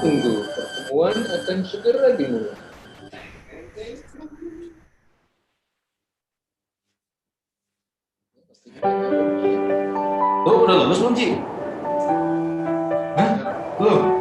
tunggu, pertemuan akan segera dimulai. Tuh, udah lulus belum, Ci? Hah? Belum?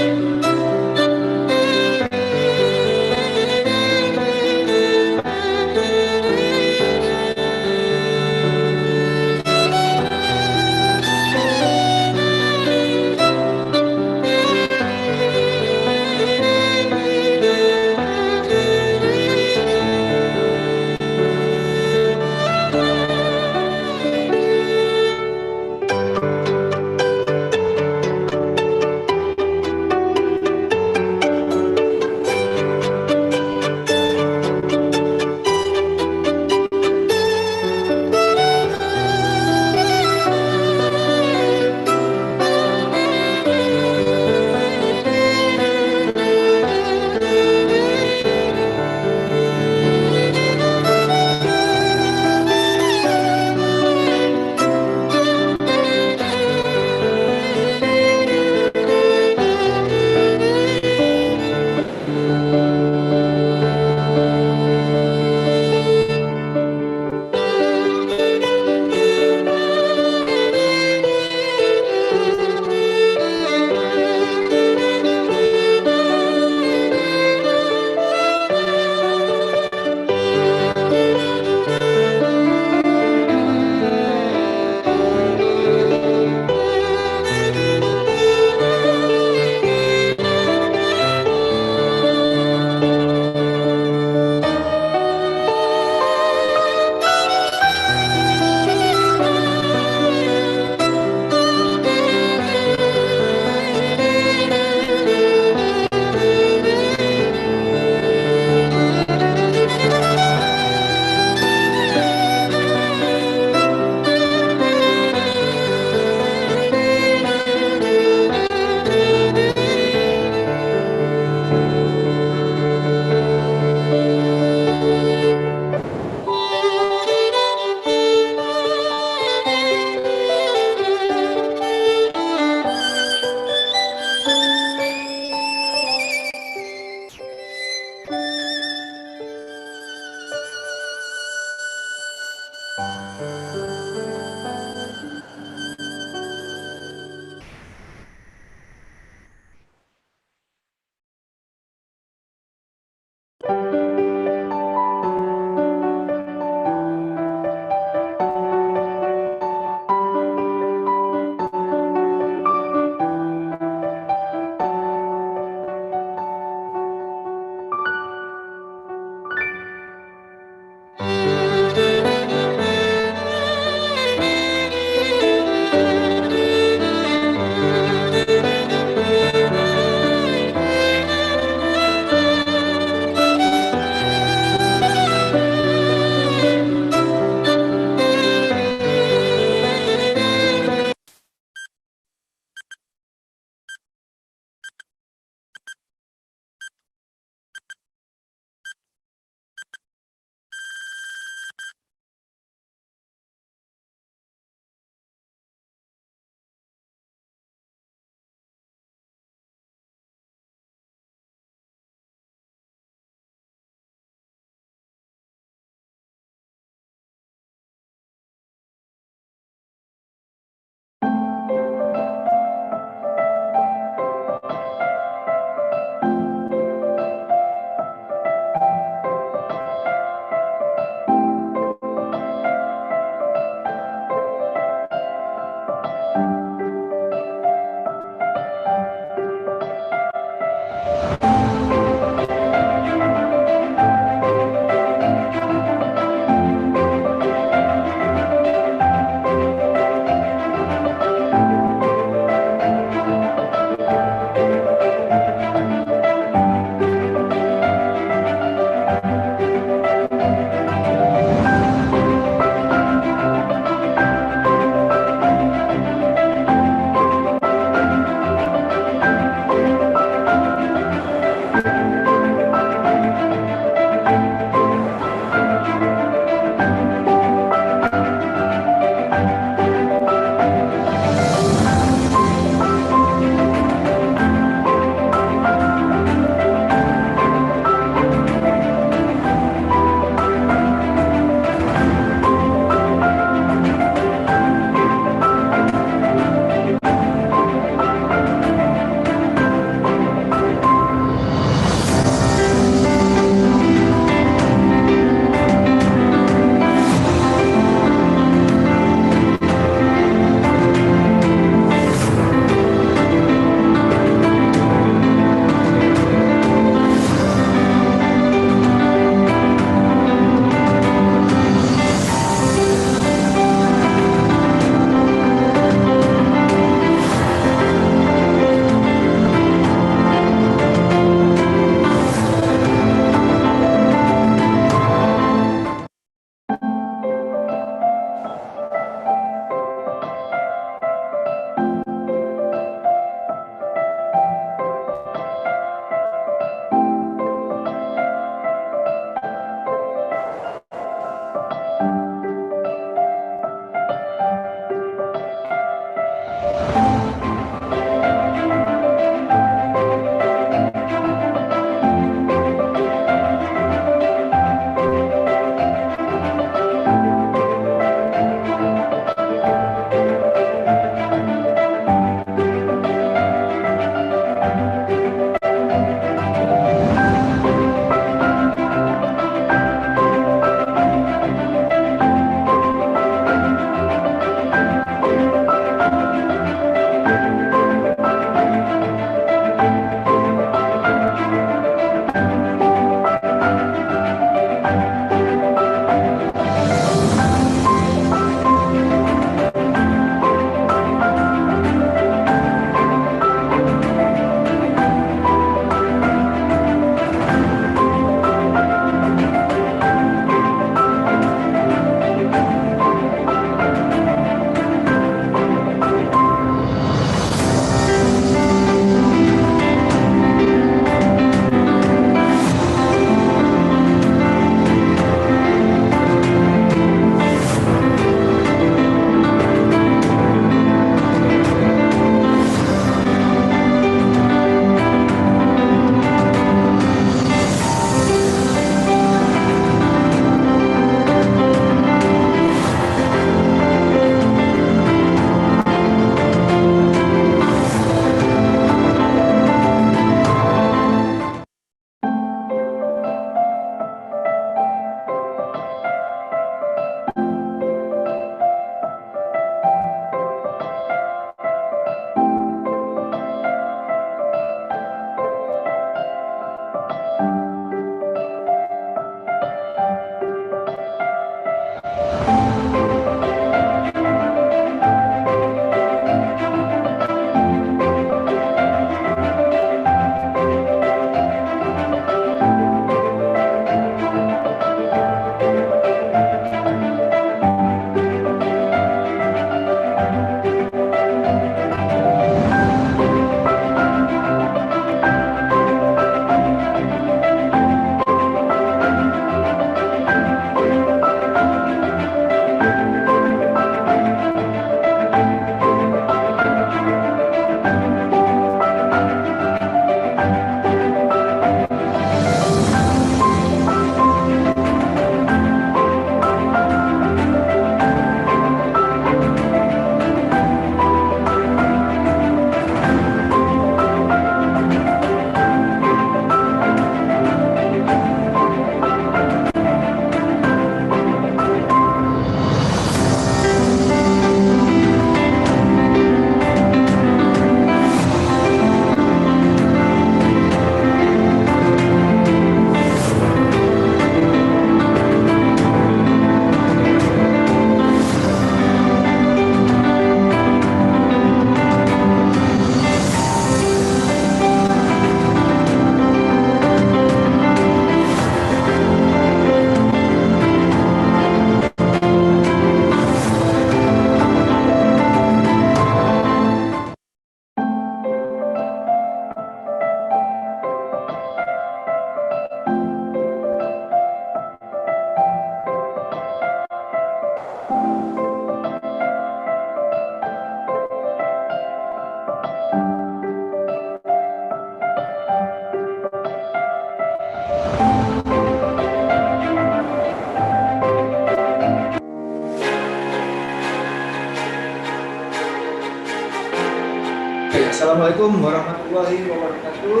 Assalamualaikum warahmatullahi wabarakatuh.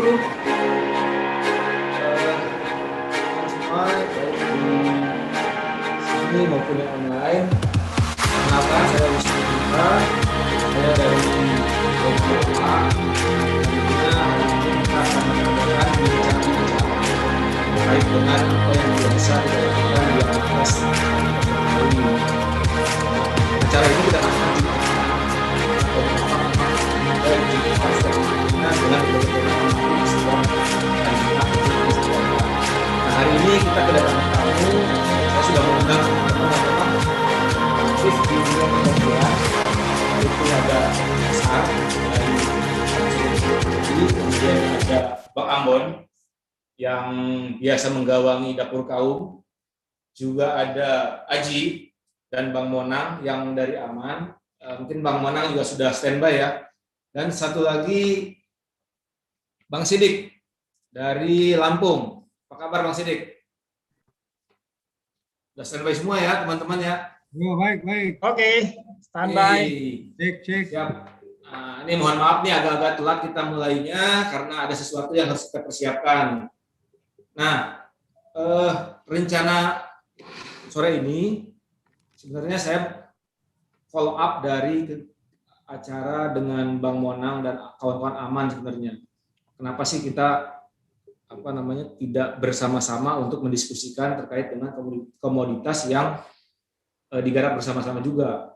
Semua baik di sini maupun yang online. Kenapa saya Wisnu Putra? Saya dari kelompok A. Kita akan mengadakan bicara-bicara terkait dengan apa yang biasa dilakukan di atas ini. Acara ini kita akan hari ini kita kedatangan tamu. Saya sudah mengundang teman-teman aktif di dunia perempuan. Itu ada Besar dari kemudian ada Bang Ambon yang biasa menggawangi dapur kaum, juga ada Aji dan Bang Monang yang dari Aman. Mungkin Bang Monang juga sudah standby ya. Dan satu lagi Bang Sidik dari Lampung. Apa kabar Bang Sidik? Sudah standby semua ya teman-teman ya? Oh, baik. Oke, standby. Cek. Siap. Nah, ini mohon maaf nih agak-agak telat kita mulainya karena ada sesuatu yang harus kita persiapkan. Nah, rencana sore ini sebenarnya saya follow up dari acara dengan Bang Monang dan kawan-kawan Aman sebenarnya. Kenapa sih kita tidak bersama-sama untuk mendiskusikan terkait dengan komoditas yang digarap bersama-sama juga.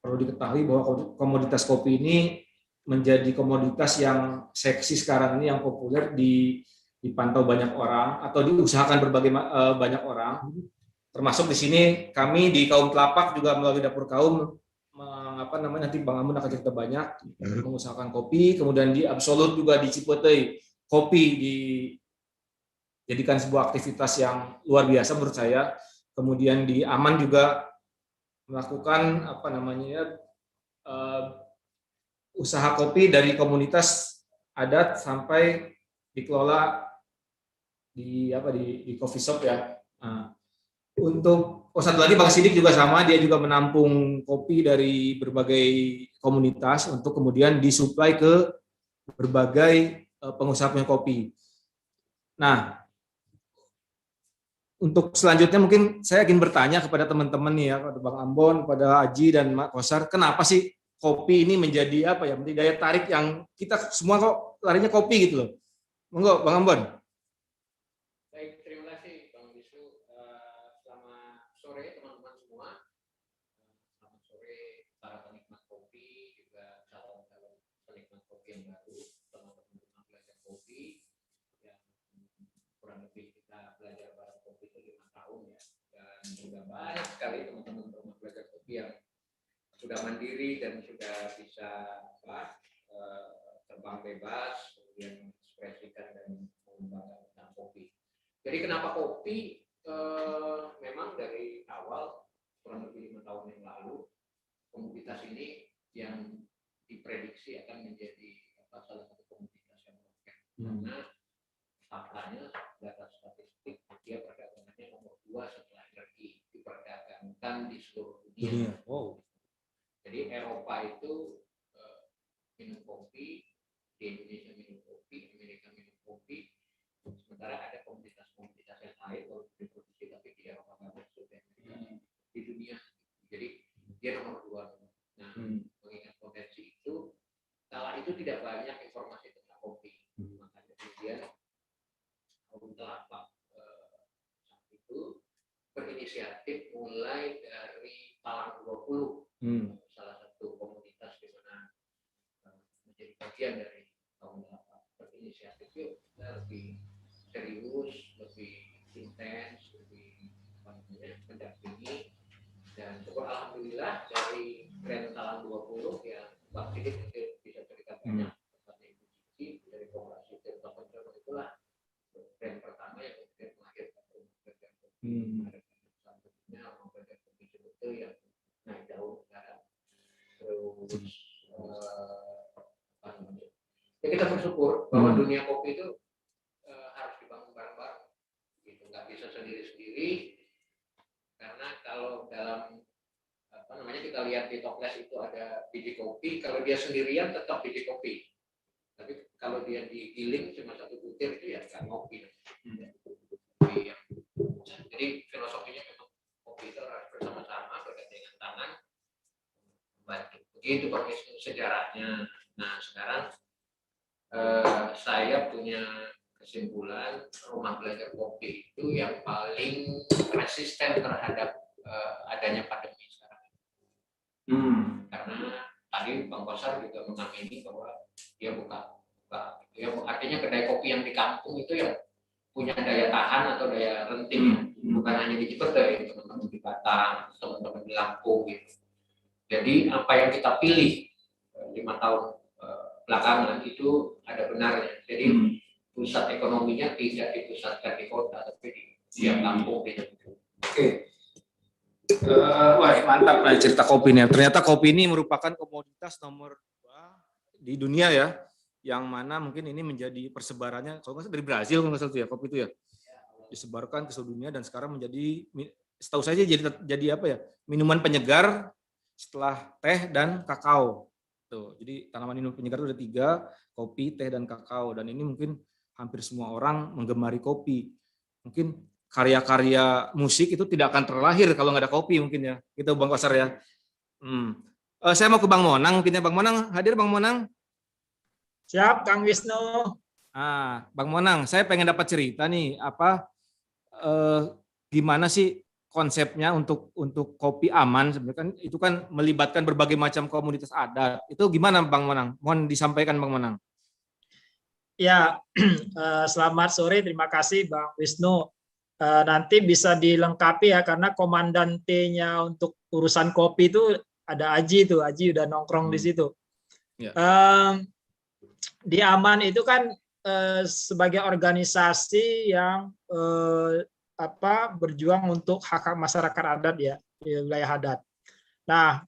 Perlu diketahui bahwa komoditas kopi ini menjadi komoditas yang seksi sekarang ini, yang populer dipantau banyak orang atau diusahakan berbagai banyak orang. Termasuk di sini kami di Kaum Telapak juga melalui Dapur Kaum nanti Bang Amun akan cerita banyak mengusahakan kopi. Kemudian di Absolut juga di Cipete kopi dijadikan sebuah aktivitas yang luar biasa menurut saya. Kemudian di Aman juga melakukan usaha kopi dari komunitas adat sampai dikelola di coffee shop ya. Nah, untuk satu lagi Bang Sidik juga sama, dia juga menampung kopi dari berbagai komunitas untuk kemudian disuplai ke berbagai pengusaha kopi. Nah, untuk selanjutnya mungkin saya ingin bertanya kepada teman-teman nih ya, kepada Bang Ambon, kepada Aji dan Mak Kosar, kenapa sih kopi ini menjadi menjadi daya tarik yang kita semua kok larinya kopi gitu loh. Monggo Bang Ambon. sudah mandiri dan sudah bisa terbang bebas, kemudian mengekspresikan dan mengembangkan tentang kopi. Jadi kenapa kopi? Memang dari awal kurang lebih 5 tahun yang lalu komoditas ini yang diprediksi akan menjadi salah satu komoditas yang roket. Karena faktanya data statistik dia perdagangannya nomor 2 setelah energi diperdagangkan di seluruh dunia. Wow. Jadi Eropa itu minum kopi, di Indonesia minum kopi, Amerika minum kopi, sementara ada komoditas-komoditas yang lain yang diproduksi tapi di Eropa nggak masuk di dunia. Jadi dia nomor 2. Nah, mengingat potensi itu, kala itu tidak banyak informasi tentang kopi. Makanya kemudian kaum telapak saat itu berinisiatif mulai dari Talang 20, salah satu komunitas di mana menjadi bagian dari kaum telapak berinisiatif yuk kita lebih serius, lebih intens, lebih mendampingi. Dan syukur alhamdulillah dari brand Talang 20 yang Bang Sidik bisa cerita banyak tentang Ibu Cici dari Koperasi Tirta Pencernaan itulah brand pertama yang kemudian melahirkan brand kopi. Ada selanjutnya brand kopi Cibutu yang naik daun sekarang. Terus ya kita bersyukur bahwa dunia kopi itu harus dibangun bareng-bareng. Gitu, nggak bisa sendiri-sendiri. Karena kalau dalam kita lihat di toples itu ada biji kopi, kalau dia sendirian tetap biji kopi. Tapi kalau dia digiling cuma 1 butir itu ya kan kopi. Jadi filosofinya memang kopi itu harus bersama-sama bergandengan tangan. Begitu sejarahnya. Nah sekarang saya punya kesimpulan rumah belajar kopi itu yang paling resisten terhadap adanya pandemi sekarang. Karena tadi Bang Kosar juga mengamini bahwa dia buka ya, artinya kedai kopi yang di kampung itu yang punya daya tahan atau daya renting, bukan hanya di Cipete, teman-teman di Batam, teman-teman di Lampung gitu. Jadi apa yang kita pilih 5 tahun belakangan itu ada benarnya. Jadi pusat ekonominya tidak dipusatkan di kota, tapi di tiap kampung gitu. Oke. Wah mantap nih cerita kopi nih. Ternyata kopi ini merupakan komoditas nomor 2 di dunia ya, yang mana mungkin ini menjadi persebarannya kalau nggak salah dari Brazil kalau nggak salah ya kopi itu ya, disebarkan ke seluruh dunia dan sekarang menjadi, setahu saya jadi apa ya, minuman penyegar setelah teh dan kakao. Tuh, jadi tanaman minum penyegar itu ada 3, kopi, teh dan kakao, dan ini mungkin hampir semua orang menggemari kopi. Mungkin karya-karya musik itu tidak akan terlahir kalau nggak ada kopi mungkin ya. Gitu Bang Kosar ya. Saya mau ke Bang Monang, mungkin ya Bang Monang hadir Bang Monang. Siap Kang Wisnu. Bang Monang, saya pengen dapat cerita nih gimana sih konsepnya untuk kopi aman sebenarnya kan itu kan melibatkan berbagai macam komunitas adat. Itu gimana Bang Monang? Mohon disampaikan Bang Monang. Ya, selamat sore, terima kasih Bang Wisnu. Nanti bisa dilengkapi ya karena komandan T-nya untuk urusan kopi itu ada Aji tuh, Aji udah nongkrong di situ. Ya. Di Aman itu kan sebagai organisasi yang berjuang untuk hak masyarakat adat ya di wilayah adat. Nah,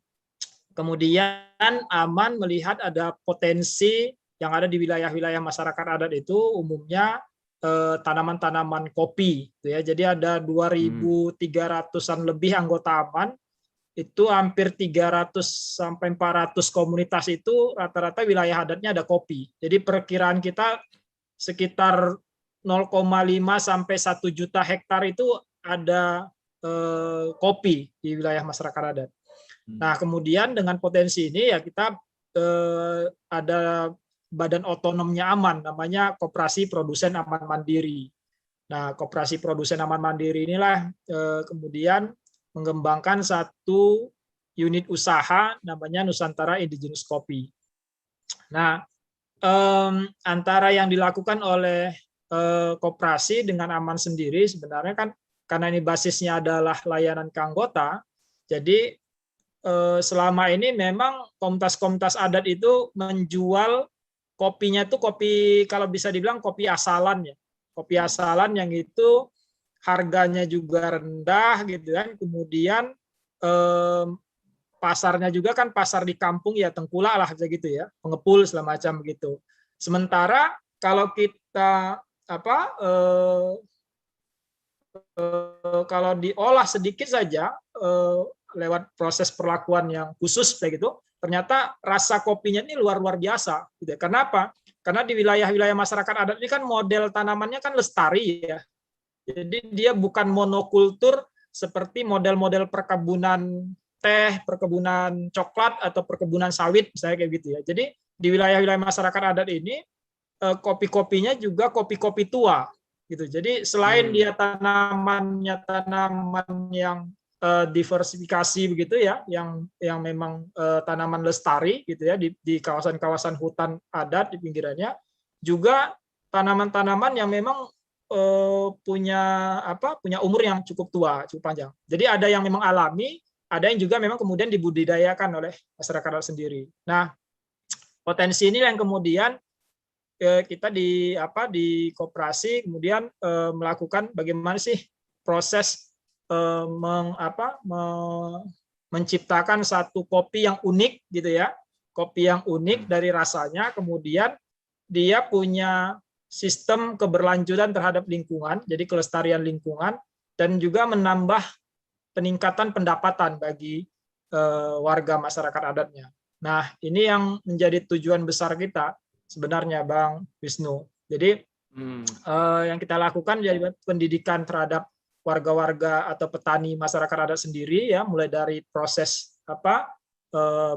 kemudian Aman melihat ada potensi yang ada di wilayah-wilayah masyarakat adat itu umumnya tanaman-tanaman kopi gitu ya. Jadi ada 2.300-an lebih anggota Aman, itu hampir 300 sampai 400 komunitas itu rata-rata wilayah adatnya ada kopi. Jadi perkiraan kita sekitar 0,5 sampai 1 juta hektar itu ada kopi di wilayah masyarakat adat. Nah, kemudian dengan potensi ini ya kita ada badan otonomnya Aman, namanya Koperasi Produsen Aman Mandiri. Nah, Koperasi Produsen Aman Mandiri inilah kemudian mengembangkan satu unit usaha namanya Nusantara Indigenous Coffee. Nah, antara yang dilakukan oleh koperasi dengan Aman sendiri sebenarnya kan karena ini basisnya adalah layanan ke anggota, jadi selama ini memang komunitas-komunitas adat itu menjual kopinya itu kopi, kalau bisa dibilang kopi asalan ya. Kopi asalan yang itu harganya juga rendah gitu kan. Kemudian pasarnya juga kan pasar di kampung ya, tengkulak lah gitu ya, pengepul segala macam gitu. Sementara kalau kita kalau diolah sedikit saja lewat proses perlakuan yang khusus kayak gitu, ternyata rasa kopinya ini luar biasa. Gitu. Kenapa? Karena di wilayah-wilayah masyarakat adat ini kan model tanamannya kan lestari ya. Jadi dia bukan monokultur seperti model-model perkebunan teh, perkebunan coklat atau perkebunan sawit misalnya kayak gitu ya. Jadi di wilayah-wilayah masyarakat adat ini kopi-kopinya juga kopi-kopi tua gitu. Jadi selain dia tanamannya tanaman yang diversifikasi begitu ya, yang memang tanaman lestari gitu ya di kawasan-kawasan hutan adat di pinggirannya, juga tanaman-tanaman yang memang punya umur yang cukup tua, cukup panjang. Jadi ada yang memang alami, ada yang juga memang kemudian dibudidayakan oleh masyarakat adat sendiri. Nah, potensi ini yang kemudian kita di koperasi kemudian melakukan bagaimana sih proses menciptakan satu kopi yang unik gitu ya, kopi yang unik dari rasanya, kemudian dia punya sistem keberlanjutan terhadap lingkungan, jadi kelestarian lingkungan, dan juga menambah peningkatan pendapatan bagi warga masyarakat adatnya. Nah, ini yang menjadi tujuan besar kita sebenarnya, Bang Wisnu. Jadi yang kita lakukan jadi pendidikan terhadap warga-warga atau petani masyarakat adat sendiri ya, mulai dari proses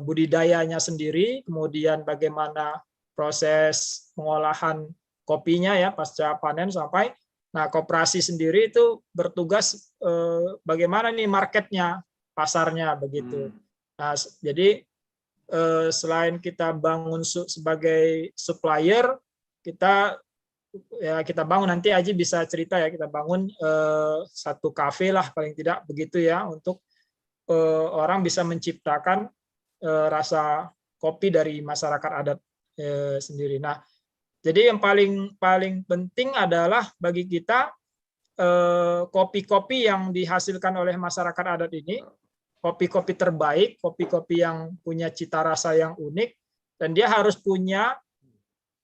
budidayanya sendiri, kemudian bagaimana proses pengolahan kopinya ya pasca panen sampai koperasi sendiri itu bertugas bagaimana nih marketnya, pasarnya begitu. Nah, jadi selain kita bangun sebagai supplier, kita bangun, nanti Aji bisa cerita ya, kita bangun satu kafe lah paling tidak begitu ya, untuk orang bisa menciptakan rasa kopi dari masyarakat adat sendiri. Nah, jadi yang paling penting adalah bagi kita kopi-kopi yang dihasilkan oleh masyarakat adat ini, kopi-kopi terbaik, kopi-kopi yang punya cita rasa yang unik, dan dia harus punya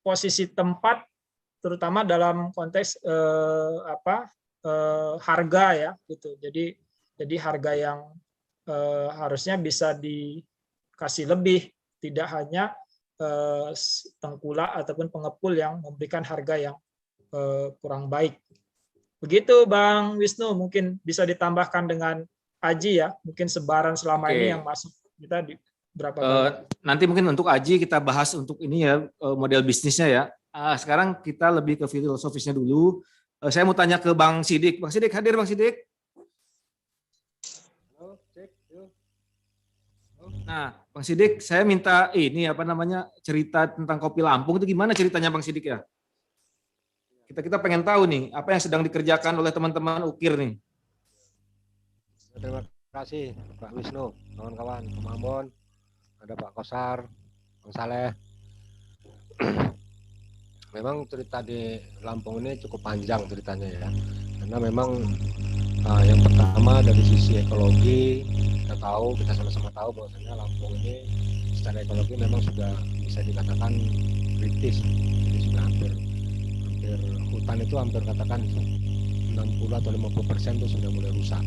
posisi tempat, terutama dalam konteks harga ya, gitu. Jadi harga yang harusnya bisa dikasih lebih, tidak hanya tengkulak ataupun pengepul yang memberikan harga yang kurang baik. Begitu Bang Wisnu, mungkin bisa ditambahkan dengan Aji ya, mungkin sebaran selama ini yang masuk kita di berapa banyak. Nanti mungkin untuk Aji kita bahas untuk ini ya, model bisnisnya ya. Sekarang kita lebih ke filosofisnya dulu. Saya mau tanya ke Bang Sidik. Bang Sidik, hadir Bang Sidik? Nah, Bang Sidik, saya minta ini cerita tentang kopi Lampung itu gimana ceritanya Bang Sidik ya? Kita pengen tahu nih apa yang sedang dikerjakan oleh teman-teman UKIR nih. Terima kasih Pak Wisnu, kawan-kawan, Pak Ambon, ada Pak Kosar, Bang Saleh. Memang cerita di Lampung ini cukup panjang ceritanya ya, karena memang yang pertama dari sisi ekologi, kita sama-sama tahu bahwasanya Lampung ini secara ekologi memang sudah bisa dikatakan kritis, jadi sudah hampir hutan itu hampir katakan 60 atau 50% itu sudah mulai rusak.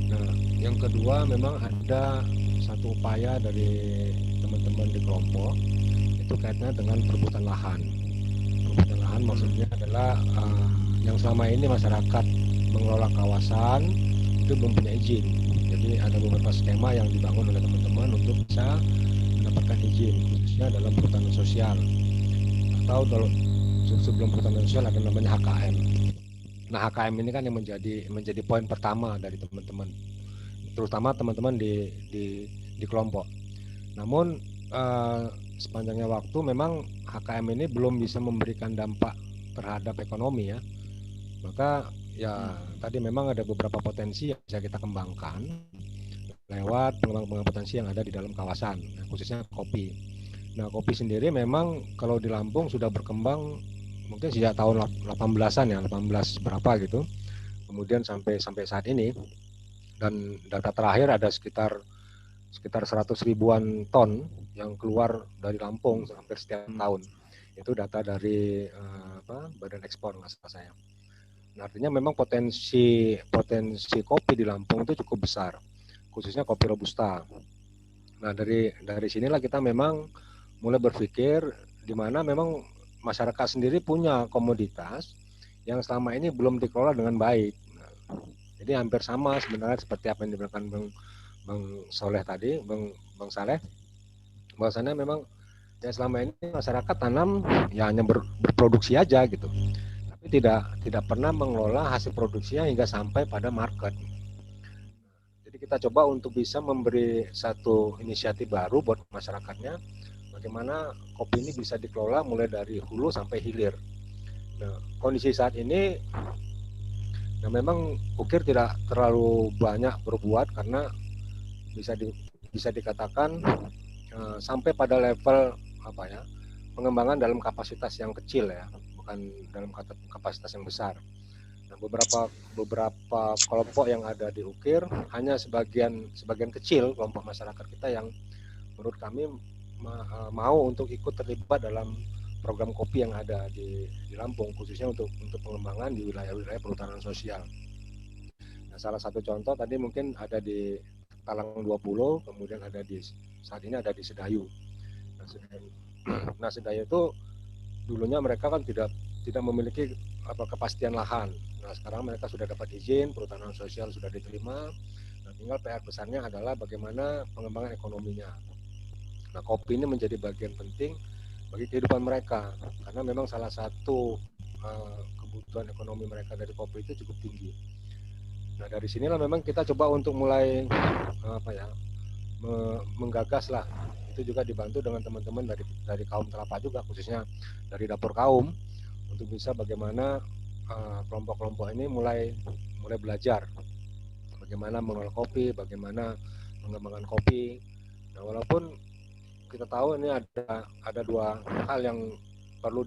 Nah, yang kedua memang ada satu upaya dari teman-teman di kelompok itu kaitannya dengan perebutan lahan. Perebutan lahan maksudnya adalah yang selama ini masyarakat mengelola kawasan itu belum punya izin. Jadi ada beberapa skema yang dibangun oleh teman-teman untuk bisa mendapatkan izin, khususnya dalam perhutanan sosial. Atau kalau sebelum perhutanan sosial ada namanya HKM. Nah, HKM ini kan yang menjadi poin pertama dari teman-teman, terutama teman-teman di kelompok. Namun sepanjangnya waktu memang HKM ini belum bisa memberikan dampak terhadap ekonomi ya. Maka ya tadi memang ada beberapa potensi yang bisa kita kembangkan. Nah, lewat pengembang potensi yang ada di dalam kawasan, khususnya kopi. Nah, kopi sendiri memang kalau di Lampung sudah berkembang mungkin sejak tahun 18-an ya, 18 berapa gitu. Kemudian sampai saat ini, dan data terakhir ada sekitar 100 ribuan ton yang keluar dari Lampung hampir setiap tahun. Itu data dari Badan Ekspor nggak salah saya. Nah, artinya memang potensi kopi di Lampung itu cukup besar, khususnya kopi robusta. Nah, dari sinilah kita memang mulai berpikir di mana memang masyarakat sendiri punya komoditas yang selama ini belum dikelola dengan baik. Nah, jadi hampir sama sebenarnya seperti apa yang dibilang Bang Soleh tadi, Bang Saleh, bahwasannya memang ya selama ini masyarakat tanam ya hanya berproduksi aja gitu, tapi tidak pernah mengelola hasil produksinya hingga sampai pada market. Jadi kita coba untuk bisa memberi satu inisiatif baru buat masyarakatnya, bagaimana kopi ini bisa dikelola mulai dari hulu sampai hilir. Nah, kondisi saat ini, nah memang Ukir tidak terlalu banyak berbuat karena bisa dikatakan sampai pada level pengembangan dalam kapasitas yang kecil ya, bukan dalam kapasitas yang besar. Nah, beberapa kelompok yang ada di Ukir hanya sebagian kecil kelompok masyarakat kita yang menurut kami mau untuk ikut terlibat dalam program kopi yang ada di Lampung, khususnya untuk pengembangan di wilayah-wilayah perhutanan sosial. Nah, salah satu contoh tadi mungkin ada di Talang 20, kemudian saat ini ada di Sedayu. Nah, Sedayu itu dulunya mereka kan tidak memiliki kepastian lahan. Nah, sekarang mereka sudah dapat izin, perhutanan sosial sudah diterima. Nah, tinggal PR besarnya adalah bagaimana pengembangan ekonominya. Nah, kopi ini menjadi bagian penting bagi kehidupan mereka karena memang salah satu kebutuhan ekonomi mereka dari kopi itu cukup tinggi. Nah, dari sinilah memang kita coba untuk mulai menggagas lah. Itu juga dibantu dengan teman-teman dari kaum Telapa juga, khususnya dari dapur kaum, untuk bisa bagaimana kelompok-kelompok ini mulai belajar bagaimana mengolah kopi, bagaimana mengembangkan kopi. Nah, walaupun kita tahu ini ada dua hal yang perlu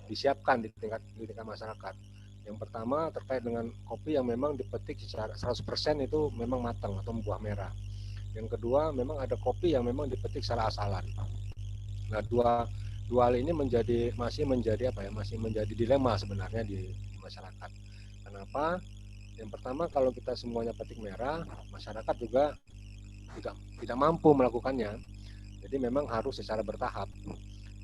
disiapkan di tingkat masyarakat. Yang pertama terkait dengan kopi yang memang dipetik secara 100% itu memang matang atau buah merah. Yang kedua memang ada kopi yang memang dipetik secara asalan. Nah, dua hal ini masih menjadi dilema sebenarnya di masyarakat. Kenapa? Yang pertama, kalau kita semuanya petik merah, masyarakat juga tidak mampu melakukannya. Jadi memang harus secara bertahap.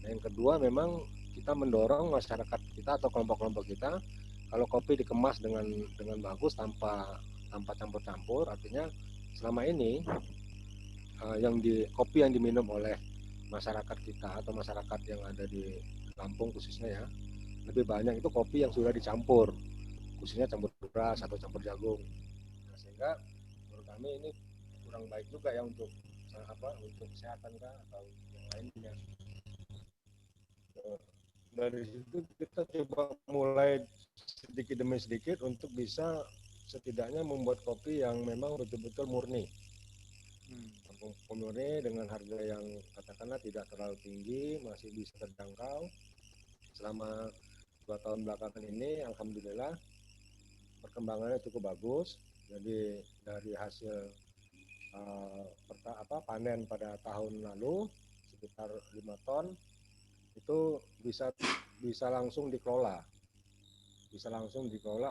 Nah, yang kedua memang kita mendorong masyarakat kita atau kelompok-kelompok kita, kalau kopi dikemas dengan bagus tanpa campur-campur, artinya selama ini kopi yang diminum oleh masyarakat kita atau masyarakat yang ada di Lampung khususnya ya, lebih banyak itu kopi yang sudah dicampur, khususnya campur beras atau campur jagung. Nah, sehingga menurut kami ini kurang baik juga ya untuk kesehatan kah atau yang lainnya. Dari situ kita coba mulai sedikit demi sedikit untuk bisa setidaknya membuat kopi yang memang betul-betul murni. Murni dengan harga yang katakanlah tidak terlalu tinggi, masih bisa terjangkau. Selama 2 tahun belakangan ini alhamdulillah perkembangannya cukup bagus. Jadi dari hasil panen pada tahun lalu sekitar 5 ton itu bisa langsung dikelola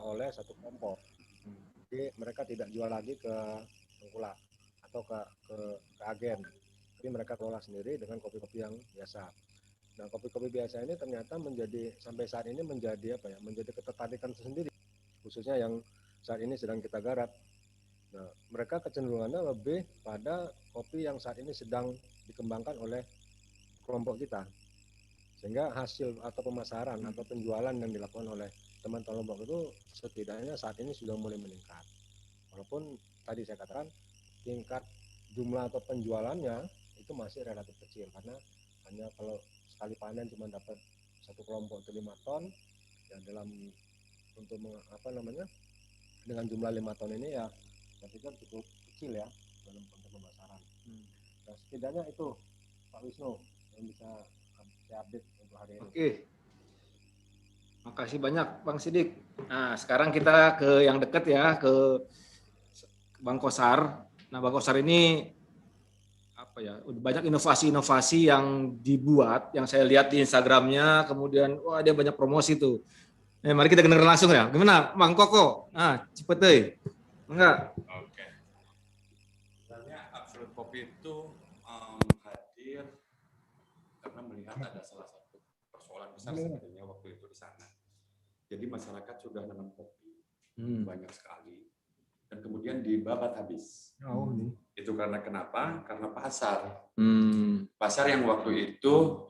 oleh satu kelompok. Jadi mereka tidak jual lagi ke tengkulak atau ke agen, jadi mereka kelola sendiri dengan kopi-kopi yang biasa. Nah, kopi-kopi biasa ini ternyata sampai saat ini menjadi ketertarikan tersendiri, khususnya yang saat ini sedang kita garap. Nah, mereka kecenderungannya lebih pada kopi yang saat ini sedang dikembangkan oleh kelompok kita, sehingga hasil atau pemasaran atau penjualan yang dilakukan oleh teman kelompok itu setidaknya saat ini sudah mulai meningkat. Walaupun tadi saya katakan tingkat jumlah atau penjualannya itu masih relatif kecil, karena hanya kalau sekali panen cuma dapat satu kelompok itu 5 ton ya, dengan jumlah 5 ton ini ya berarti kan cukup kecil ya. dalam konteks pemasaran. Nah, setidaknya itu Pak Wisnu yang bisa saya update untuk hari ini. Oke. Makasih banyak Bang Sidik. Nah, sekarang kita ke yang dekat ya, ke Bang Kosar. Nah, Bang Kosar ini apa ya? Udah banyak inovasi-inovasi yang dibuat, yang saya lihat di Instagramnya. Kemudian, wah dia banyak promosi tuh. Mari kita dengar langsung ya. Gimana, Bang Koko? Nah, cepet deh. Enggak? Oke. Sebenarnya Absolut Kopi itu hadir karena melihat ada salah satu persoalan besar sebenarnya waktu itu di sana. Jadi masyarakat sudah nanam kopi banyak sekali dan kemudian dibabat habis. Itu karena kenapa? Karena pasar. Pasar yang waktu itu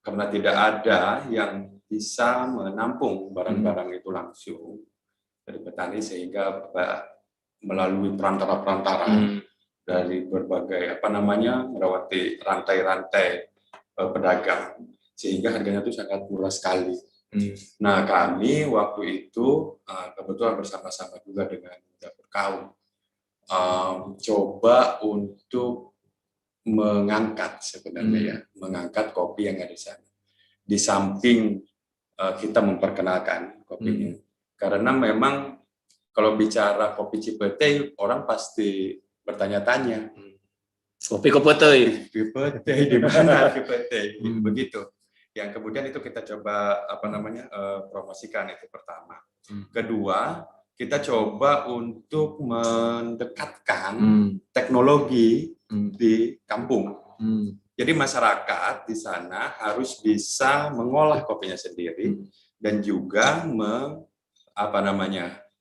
karena tidak ada yang bisa menampung barang-barang itu langsung dari petani sehingga melalui perantara-perantara dari berbagai melewati rantai-rantai pedagang sehingga harganya itu sangat murah sekali. Nah kami waktu itu kebetulan bersama-sama juga dengan Dapur Kaum coba untuk mengangkat sebenarnya mengangkat kopi yang ada di sana. Di samping kita memperkenalkan kopinya, karena memang kalau bicara kopi Cipete orang pasti bertanya-tanya, Kopi Kopeteuy. Cipete di mana Cipete, begitu. Yang kemudian itu kita coba promosikan itu pertama. Kedua, kita coba untuk mendekatkan teknologi di kampung. Jadi masyarakat di sana harus bisa mengolah kopinya sendiri dan juga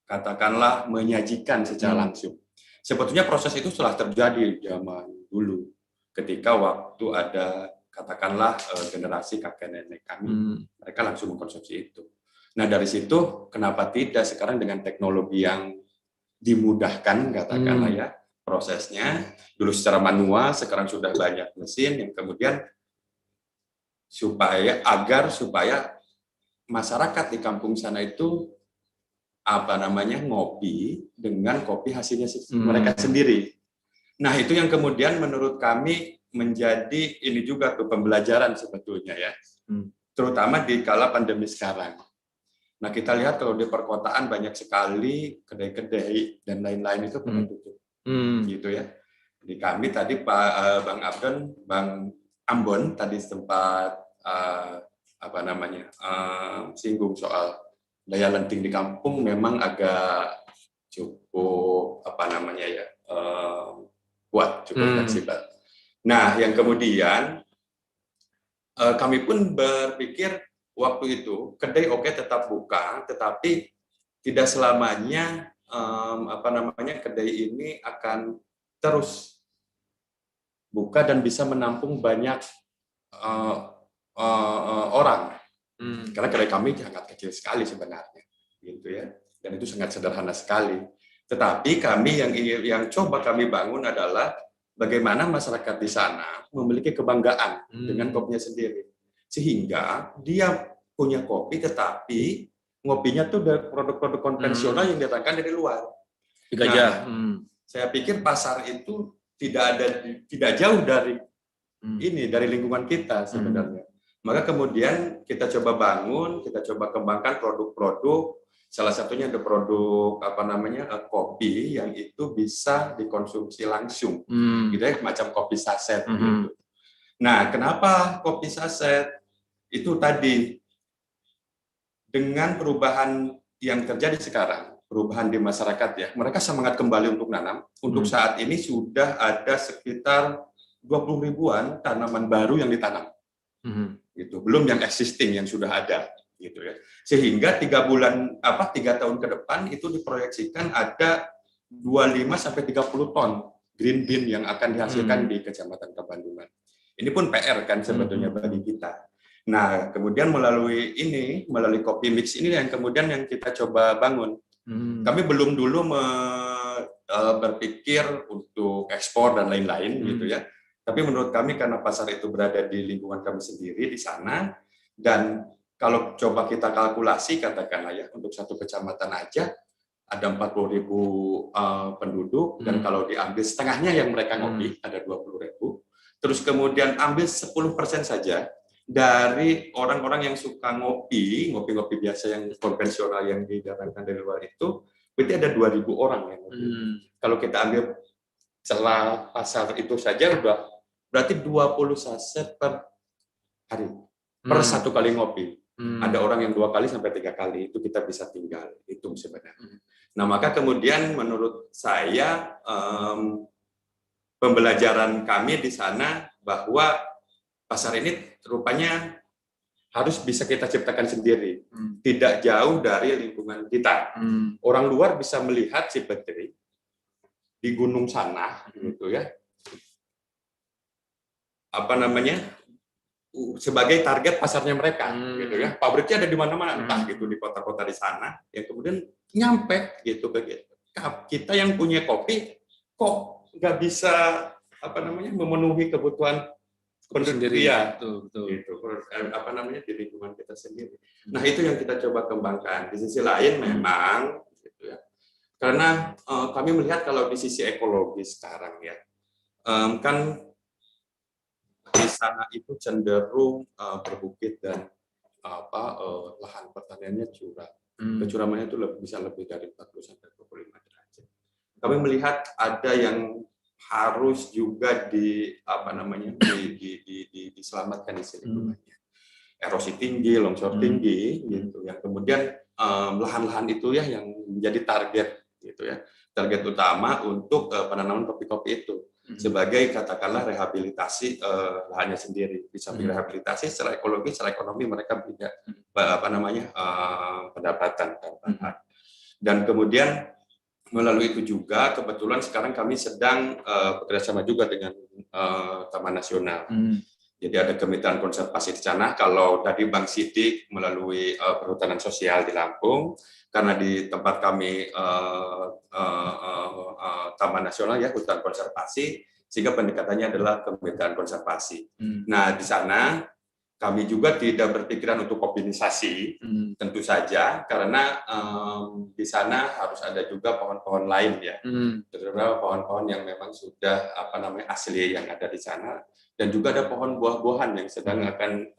katakanlah menyajikan secara langsung. Sebetulnya proses itu telah terjadi zaman dulu ketika waktu ada katakanlah generasi kakek nenek kami, mereka langsung mengkonsumsi itu. Nah dari situ kenapa tidak sekarang dengan teknologi yang dimudahkan katakanlah ya prosesnya, dulu secara manual, sekarang sudah banyak mesin yang kemudian supaya masyarakat di kampung sana itu ngopi dengan kopi hasilnya mereka sendiri. Nah itu yang kemudian menurut kami menjadi ini juga pembelajaran sebetulnya ya, terutama di kala pandemi sekarang. Nah kita lihat kalau di perkotaan banyak sekali kedai-kedai dan lain-lain itu pada tutup. Gitu ya. Di kami tadi Bang Ambon tadi sempat singgung soal daya lenting di kampung memang agak cukup kuat, cukup fleksibel. Nah, yang kemudian kami pun berpikir waktu itu kedai tetap buka, tetapi tidak selamanya kedai ini akan terus buka dan bisa menampung banyak orang. Karena kedai kami sangat kecil sekali sebenarnya, gitu ya. Dan itu sangat sederhana sekali. Tetapi kami yang coba kami bangun adalah bagaimana masyarakat di sana memiliki kebanggaan dengan kopinya sendiri, sehingga dia punya kopi tetapi ngopinya tuh dari produk-produk konvensional yang datangkan dari luar. Saya pikir pasar itu tidak jauh dari dari lingkungan kita sebenarnya. Maka kemudian kita coba bangun, kita coba kembangkan produk-produk. Salah satunya ada produk kopi yang itu bisa dikonsumsi langsung, gitu ya, macam kopi saset. Gitu. Nah, kenapa kopi saset? Itu tadi dengan perubahan yang terjadi sekarang, perubahan di masyarakat ya, mereka semangat kembali untuk nanam. Untuk saat ini sudah ada sekitar 20 ribuan tanaman baru yang ditanam. Gitu. Belum yang existing yang sudah ada, gitu ya. Sehingga 3 tahun ke depan itu diproyeksikan ada 25 sampai 30 ton green bean yang akan dihasilkan di Kecamatan Kabandungan. Ini pun PR kan sebetulnya bagi kita. Nah, kemudian melalui kopi mix ini yang kemudian yang kita coba bangun. Kami belum dulu berpikir untuk ekspor dan lain-lain gitu ya. Tapi menurut kami karena pasar itu berada di lingkungan kami sendiri di sana, dan kalau coba kita kalkulasi katakanlah ya untuk satu kecamatan aja ada 40.000 penduduk, dan kalau diambil setengahnya yang mereka ngopi, ada 20.000. Terus kemudian ambil 10% saja dari orang-orang yang suka ngopi biasa yang konvensional yang didatangkan dari luar itu, berarti ada 2.000 orang yang ngopi. Kalau kita ambil celah pasar itu saja udah berarti 20 saset per hari, per satu kali ngopi. Ada orang yang 2 kali sampai 3 kali, itu kita bisa tinggal hitung sebenarnya. Nah, maka kemudian menurut saya pembelajaran kami di sana bahwa pasar ini rupanya harus bisa kita ciptakan sendiri, tidak jauh dari lingkungan kita. Orang luar bisa melihat Cipete di gunung sana, gitu ya, apa namanya, sebagai target pasarnya mereka, gitu ya. Pabriknya ada di mana-mana, entah gitu di kota-kota di sana, yang kemudian nyampe gitu ke kita yang punya kopi, kok nggak bisa apa namanya memenuhi kebutuhan sendiri ya, betul. Gitu, apa namanya di lingkungan kita sendiri. Nah, itu yang kita coba kembangkan. Di sisi lain memang, gitu ya, karena kami melihat kalau di sisi ekologi sekarang ya, kan di sana itu cenderung berbukit dan lahan pertaniannya curam. Kecuramannya itu bisa lebih dari 40-25 derajat. Kami melihat ada yang harus juga diselamatkan di lingkungannya. Erosi tinggi, longsor tinggi, gitu. Yang kemudian lahan-lahan itu ya yang menjadi target, gitu ya, target utama untuk penanaman kopi-kopi itu sebagai katakanlah rehabilitasi lahannya sendiri. Di samping rehabilitasi secara ekologi, secara ekonomi mereka punya pendapatan tambahan. Dan kemudian melalui itu juga kebetulan sekarang kami sedang bekerjasama juga dengan Taman Nasional. Jadi ada kemitraan konservasi di sana. Kalau tadi Bang Sidik melalui perhutanan sosial di Lampung, karena di tempat kami Taman Nasional ya hutan konservasi, sehingga pendekatannya adalah kemitraan konservasi. Nah, di sana kami juga tidak berpikiran untuk kopinisasi, tentu saja, karena di sana harus ada juga pohon-pohon lain ya, terutama pohon-pohon yang memang sudah asli yang ada di sana, dan juga ada pohon buah-buahan yang sedang akan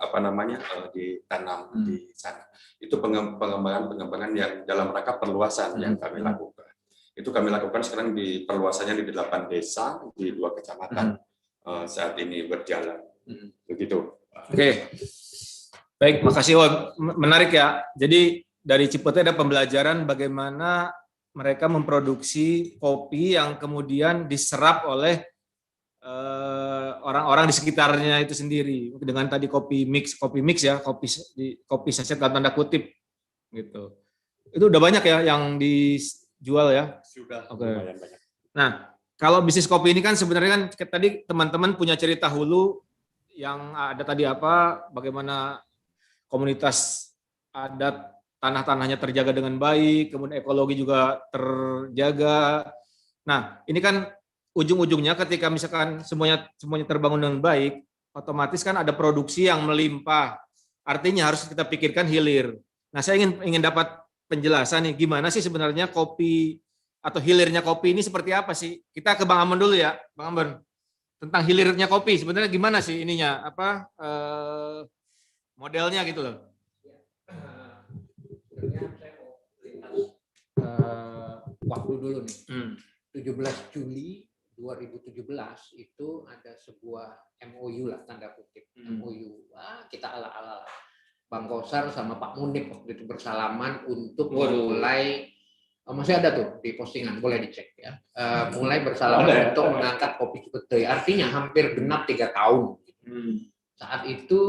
ditanam di sana. Itu pengembangan yang dalam rangka perluasan yang kami lakukan. Itu kami lakukan sekarang di perluasannya di 8 desa di 2 kecamatan saat ini berjalan. Begitu. Oke, baik, makasih. Menarik ya. Jadi dari Cipete ada pembelajaran bagaimana mereka memproduksi kopi yang kemudian diserap oleh orang-orang di sekitarnya itu sendiri dengan tadi kopi mix ya, kopi saset dalam tanda kutip gitu. Itu udah banyak ya yang dijual ya. Sudah. Oke. Lumayan banyak. Nah, kalau bisnis kopi ini kan sebenarnya kan tadi teman-teman punya cerita hulu yang ada tadi bagaimana komunitas adat tanah-tanahnya terjaga dengan baik, kemudian ekologi juga terjaga. Nah, ini kan ujung-ujungnya ketika misalkan semuanya terbangun dengan baik, otomatis kan ada produksi yang melimpah. Artinya harus kita pikirkan hilir. Nah, saya ingin dapat penjelasan nih, gimana sih sebenarnya kopi atau hilirnya kopi ini seperti apa sih? Kita ke Bang Ambon dulu ya, Bang Ambon. Tentang hilirnya kopi, sebenarnya gimana sih ininya, modelnya gitu loh. Sebenarnya saya mau lintas waktu dulu nih. 17 Juli 2017 itu ada sebuah MOU lah, tanda kutip. MOU. Kita ala-ala lah. Bang Kosar sama Pak Munib waktu itu bersalaman untuk mulai, masih ada tuh di postingan, boleh dicek ya. Mulai bersalaman untuk mengangkat kopi Cipete. Artinya hampir genap 3 tahun. Saat itu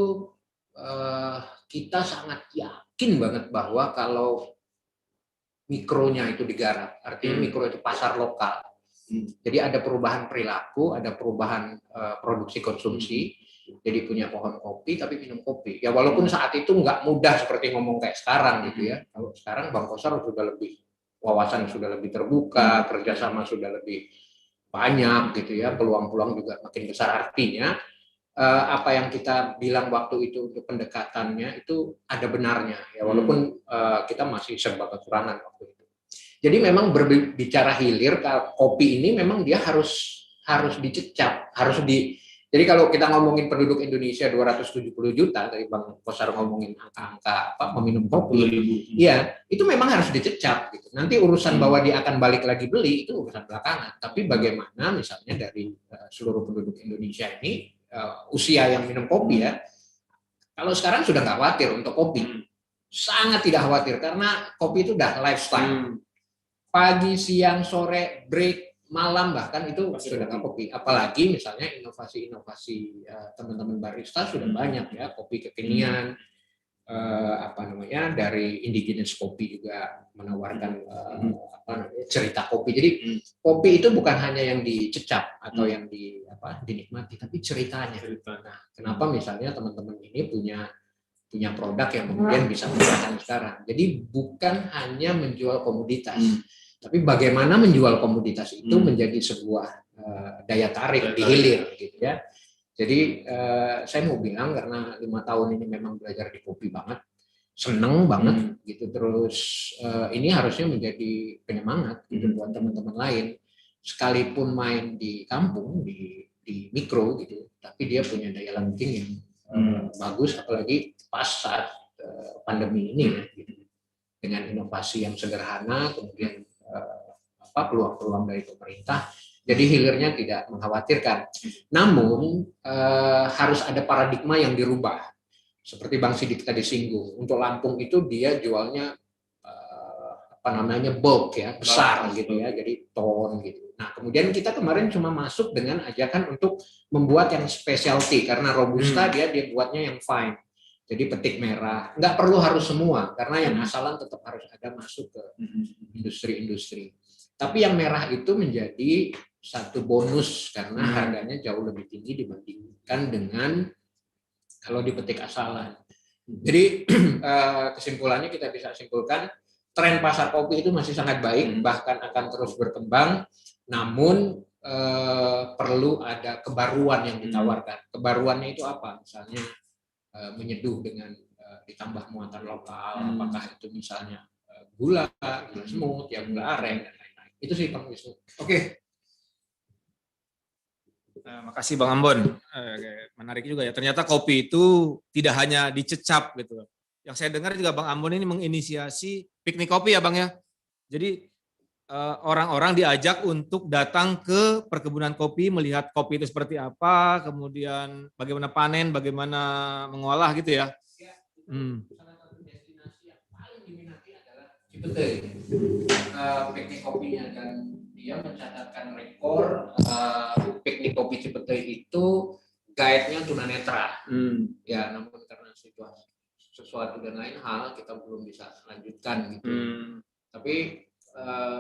kita sangat yakin banget bahwa kalau mikronya itu digarap, artinya mikro itu pasar lokal. Jadi ada perubahan perilaku, ada perubahan produksi konsumsi. Jadi punya pohon kopi tapi minum kopi. Ya walaupun saat itu nggak mudah seperti ngomong kayak sekarang gitu ya. Kalau sekarang Bang Kosar sudah lebih, wawasan sudah lebih terbuka, kerjasama sudah lebih banyak gitu ya, peluang-peluang juga makin besar. Artinya apa yang kita bilang waktu itu untuk pendekatannya itu ada benarnya ya, walaupun kita masih serba kekurangan waktu itu. Jadi memang berbicara hilir, kopi ini memang dia harus dicecap, jadi kalau kita ngomongin penduduk Indonesia 270 juta, tadi Bang Kosar ngomongin angka-angka meminum kopi, iya, itu memang harus dicecap gitu. Nanti urusan bahwa dia akan balik lagi beli itu urusan belakangan. Tapi bagaimana misalnya dari seluruh penduduk Indonesia ini usia yang minum kopi ya, kalau sekarang sudah nggak khawatir untuk kopi, sangat tidak khawatir karena kopi itu udah lifestyle. Pagi, siang, sore, break, malam bahkan itu sudah nggak kopi. Apalagi misalnya inovasi-inovasi teman-teman barista sudah banyak ya, kopi kekinian, dari indigenous kopi juga menawarkan cerita kopi. Jadi kopi itu bukan hanya yang dicecap atau yang dinikmati, tapi ceritanya. Nah, kenapa misalnya teman-teman ini punya produk yang kemudian bisa digunakan sekarang. Jadi bukan hanya menjual komoditas, tapi bagaimana menjual komoditas itu menjadi sebuah daya tarik di hilir gitu ya. Jadi saya mau bilang karena 5 tahun ini memang belajar di kopi banget, seneng banget gitu. Terus ini harusnya menjadi penyemangat gitu buat teman-teman lain, sekalipun main di kampung di mikro gitu, tapi dia punya daya lenting yang bagus, apalagi pas saat pandemi ini ya, gitu. Dengan inovasi yang sederhana, kemudian peluang-peluang dari pemerintah, jadi hilirnya tidak mengkhawatirkan. Namun harus ada paradigma yang dirubah. Seperti Bang Sidik tadi singgung, untuk Lampung itu dia jualnya bulk ya, besar gitu ya, jadi ton gitu. Nah, kemudian kita kemarin cuma masuk dengan ajakan untuk membuat yang specialty karena robusta dia buatnya yang fine. Jadi petik merah, nggak perlu harus semua, karena yang asalan tetap harus ada masuk ke industri-industri. Tapi yang merah itu menjadi satu bonus karena harganya jauh lebih tinggi dibandingkan dengan kalau dipetik asalan. Jadi kesimpulannya kita bisa simpulkan, tren pasar kopi itu masih sangat baik, bahkan akan terus berkembang, namun perlu ada kebaruan yang ditawarkan. Kebaruannya itu apa? Misalnya menyeduh dengan ditambah muatan lokal, apakah itu misalnya gula semut, gula aren dan lain-lain. Itu sih Bang Wisnu. Oke. Makasih Bang Ambon. Menarik juga ya. Ternyata kopi itu tidak hanya dicecap gitu. Yang saya dengar juga Bang Ambon ini menginisiasi piknik kopi ya Bang ya. Jadi orang-orang diajak untuk datang ke perkebunan kopi, melihat kopi itu seperti apa, kemudian bagaimana panen, bagaimana mengolah gitu ya. Salah satu destinasi yang paling diminati adalah Cipete, piknik kopinya, dan dia mencatatkan rekor piknik kopi Cipete itu guide-nya tunanetra. Ya, namun karena situasi sesuatu dan lain hal kita belum bisa lanjutkan gitu. Tapi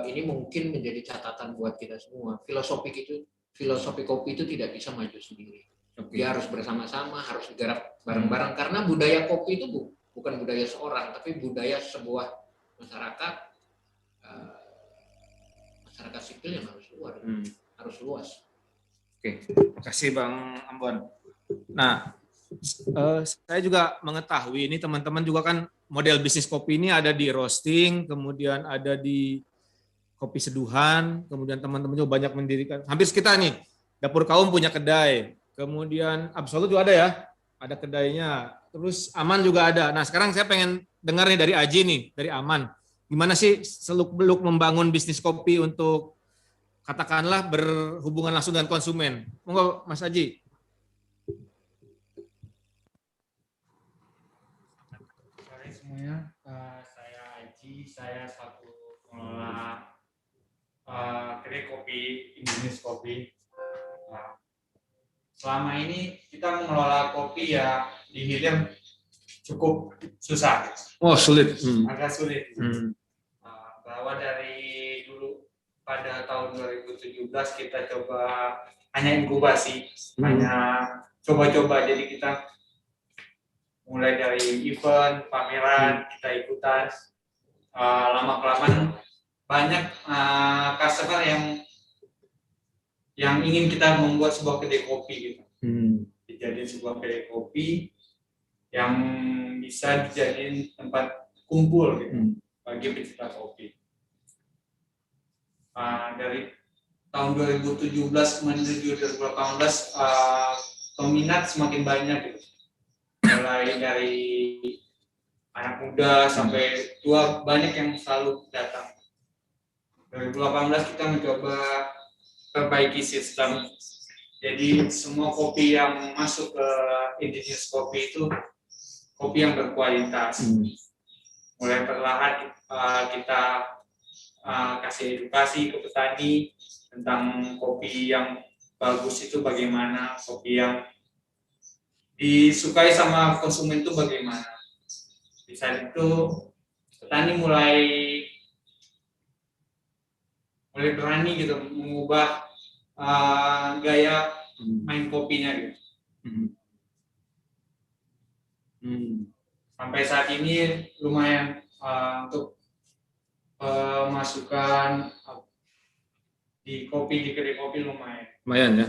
ini mungkin menjadi catatan buat kita semua. Filosofi kopi itu tidak bisa maju sendiri. Dia harus bersama-sama, harus digarap bareng-bareng, karena budaya kopi itu bukan budaya seorang, tapi budaya sebuah masyarakat, masyarakat sipil yang harus luas. Oke, terima kasih Bang Ambon. Nah, saya juga mengetahui ini teman-teman juga kan model bisnis kopi ini ada di roasting, kemudian ada di kopi seduhan, kemudian teman-teman juga banyak mendirikan. Hampir kita nih, Dapur Kaum punya kedai, kemudian Absolut juga ada ya, ada kedainya. Terus Aman juga ada. Nah sekarang saya pengen dengar nih dari Aji nih, dari Aman. Gimana sih seluk-beluk membangun bisnis kopi untuk katakanlah berhubungan langsung dengan konsumen? Monggo Mas Aji. Sore semuanya, saya Aji, saya selaku pengelola kedai kopi Indonesia Kopi. Selama ini kita mengelola kopi ya di hilir cukup susah. Oh sulit. Agak sulit. Bahwa dari dulu pada tahun 2017 kita coba hanya inkubasi, hanya coba-coba. Jadi kita mulai dari event, pameran, kita ikutan. Lama-kelamaan banyak customer yang ingin kita membuat sebuah kedai kopi gitu. Dijadiin sebuah kedai kopi yang bisa dijadiin tempat kumpul gitu bagi pecinta kopi. dari tahun 2017 menuju 2018 peminat semakin banyak gitu. Mulai dari anak muda sampai tua banyak yang selalu datang. 2018 kita mencoba perbaiki sistem. Jadi semua kopi yang masuk ke indigenous kopi itu kopi yang berkualitas. Mulai perlahan kita kasih edukasi ke petani tentang kopi yang bagus itu bagaimana, kopi yang disukai sama konsumen itu bagaimana. Di saat itu petani mulai berani gitu mengubah gaya main kopinya gitu. Sampai saat ini lumayan untuk masukan di kedai kopi lumayan ya.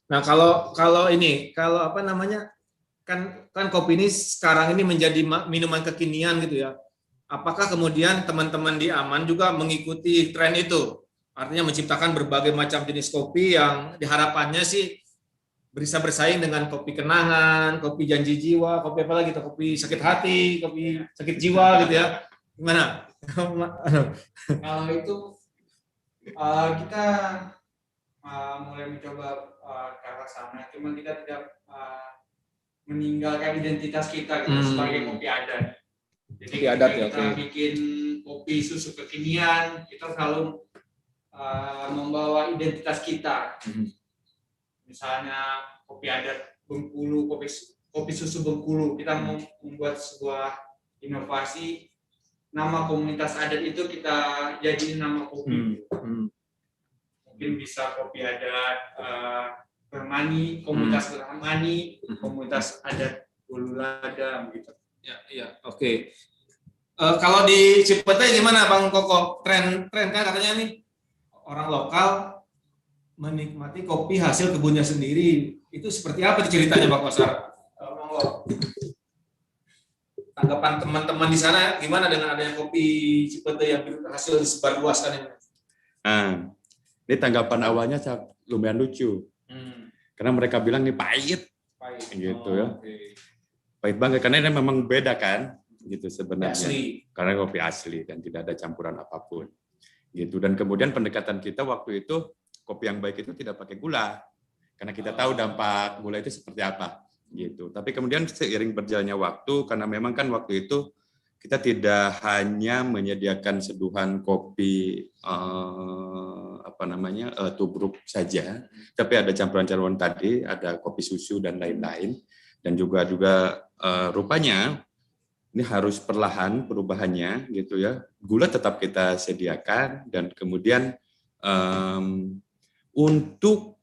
Nah, kalau apa namanya, kan kopi ini sekarang ini menjadi minuman kekinian gitu ya. Apakah kemudian teman-teman di Aman juga mengikuti tren itu? Artinya menciptakan berbagai macam jenis kopi yang diharapannya sih bisa bersaing dengan kopi kenangan, kopi janji jiwa, kopi apa lagi, kopi sakit hati, kopi sakit jiwa gitu ya. Gimana? Kalau itu kita mulai mencoba ke arah sana, cuma kita tidak meninggalkan identitas kita gitu, sebagai kopi adat. Jadi kita bikin kopi susu kekinian, kita selalu membawa identitas kita. Misalnya kopi adat Bengkulu, kopi susu Bengkulu, kita mau membuat sebuah inovasi, nama komunitas adat itu kita jadiin nama kopi. Mungkin bisa kopi adat Bermani, komunitas Bermani, komunitas adat Bulu Lada gitu. Ya, oke. Kalau di Cipete gimana Bang Koko? Tren kan katanya nih orang lokal menikmati kopi hasil kebunnya sendiri. Itu seperti apa ceritanya Bang Kosar? Monggo. Tanggapan teman-teman di sana gimana dengan adanya kopi Cipete yang hasil disebarluaskan ini? Ini tanggapan awalnya lumayan lucu. Karena mereka bilang ini pahit. Gitu ya. Pahit banget karena ini memang beda kan gitu sebenarnya. Asli. Karena kopi asli dan tidak ada campuran apapun. Gitu. Dan kemudian pendekatan kita waktu itu kopi yang baik itu tidak pakai gula karena kita tahu dampak gula itu seperti apa gitu. Tapi kemudian seiring berjalannya waktu, karena memang kan waktu itu kita tidak hanya menyediakan seduhan kopi tubruk saja, tapi ada campuran-campuran tadi, ada kopi susu dan lain-lain, dan juga rupanya ini harus perlahan perubahannya gitu ya. Gula tetap kita sediakan dan kemudian untuk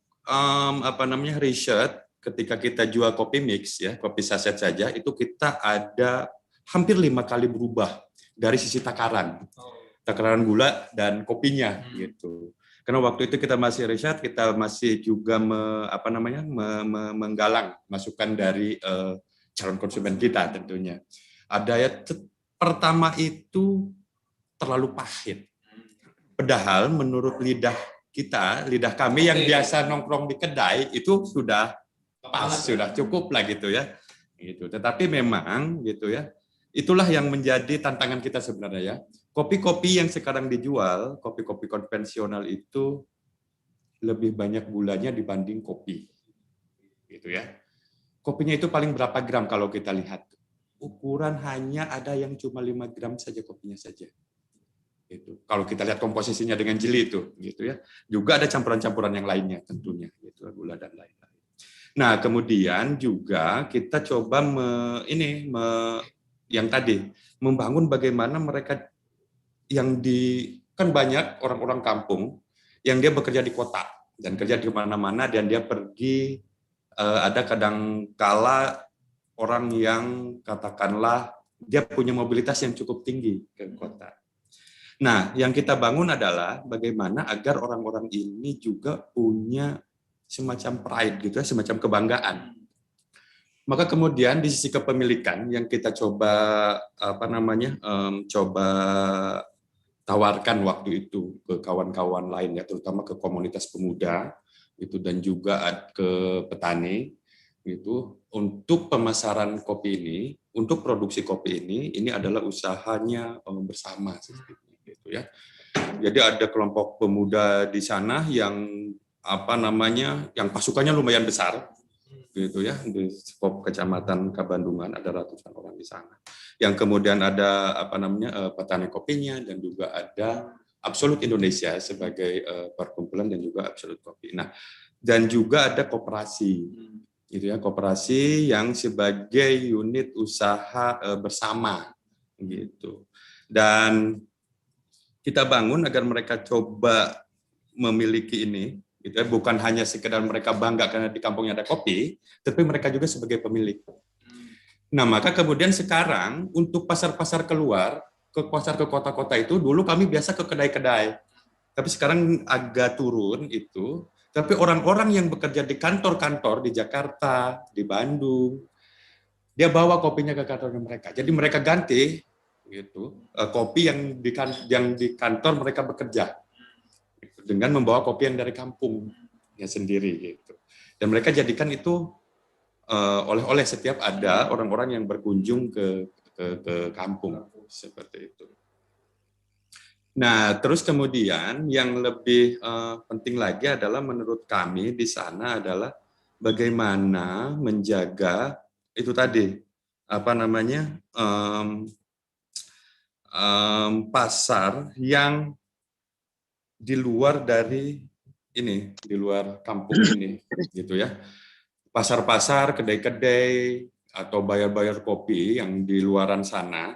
riset ketika kita jual kopi mix ya, kopi saset saja itu kita ada hampir 5 kali berubah dari sisi takaran gula dan kopinya gitu. Karena waktu itu kita masih riset, kita masih juga menggalang masukan dari calon konsumen kita tentunya. Ada ya pertama itu terlalu pahit. Padahal menurut lidah kami yang biasa nongkrong di kedai itu sudah pas, sudah cukup lah gitu ya. Gitu. Tetapi memang gitu ya, itulah yang menjadi tantangan kita sebenarnya ya. Kopi-kopi yang sekarang dijual, kopi-kopi konvensional itu lebih banyak gulanya dibanding kopi. Gitu ya. Kopinya itu paling berapa gram kalau kita lihat? Ukuran hanya ada yang cuma 5 gram saja kopinya saja. Gitu. Kalau kita lihat komposisinya dengan jeli itu, gitu ya. Juga ada campuran-campuran yang lainnya tentunya, gitu, gula dan lain-lain. Nah, kemudian juga kita coba membangun bagaimana mereka yang kan banyak orang-orang kampung yang dia bekerja di kota dan kerja di mana-mana dan dia pergi ada kadang-kala orang yang katakanlah dia punya mobilitas yang cukup tinggi ke kota. Nah, yang kita bangun adalah bagaimana agar orang-orang ini juga punya semacam pride gitu ya, semacam kebanggaan. Maka kemudian di sisi kepemilikan yang kita coba coba tawarkan waktu itu ke kawan-kawan lain ya, terutama ke komunitas pemuda itu dan juga ke petani itu untuk pemasaran kopi ini, untuk produksi kopi ini adalah usahanya bersama gitu ya. Jadi ada kelompok pemuda di sana yang yang pasukannya lumayan besar gitu ya, di skop Kecamatan Kabandungan ada ratusan orang di sana. Yang kemudian ada petani kopinya dan juga ada Absolut Indonesia sebagai perkumpulan dan juga Absolut Kopi. Nah, dan juga ada koperasi gitu ya, koperasi yang sebagai unit usaha bersama gitu. Dan kita bangun agar mereka coba memiliki ini gitu ya, bukan hanya sekedar mereka bangga karena di kampungnya ada kopi, tapi mereka juga sebagai pemilik. Nah, maka kemudian sekarang untuk pasar-pasar keluar, ke kota-kota itu dulu kami biasa ke kedai-kedai. Tapi sekarang agak turun itu, tapi orang-orang yang bekerja di kantor-kantor di Jakarta, di Bandung, dia bawa kopinya ke kantornya mereka. Jadi mereka ganti gitu, kopi yang di kantor mereka bekerja dengan membawa kopi yang dari kampungnya sendiri gitu. Dan mereka jadikan itu oleh-oleh setiap ada orang-orang yang berkunjung ke kampung seperti itu. Nah, terus kemudian yang lebih penting lagi adalah menurut kami di sana adalah bagaimana menjaga itu tadi pasar yang di luar dari ini, di luar kampung ini, gitu ya. Pasar-pasar, kedai-kedai, atau bayar-bayar kopi yang di luaran sana,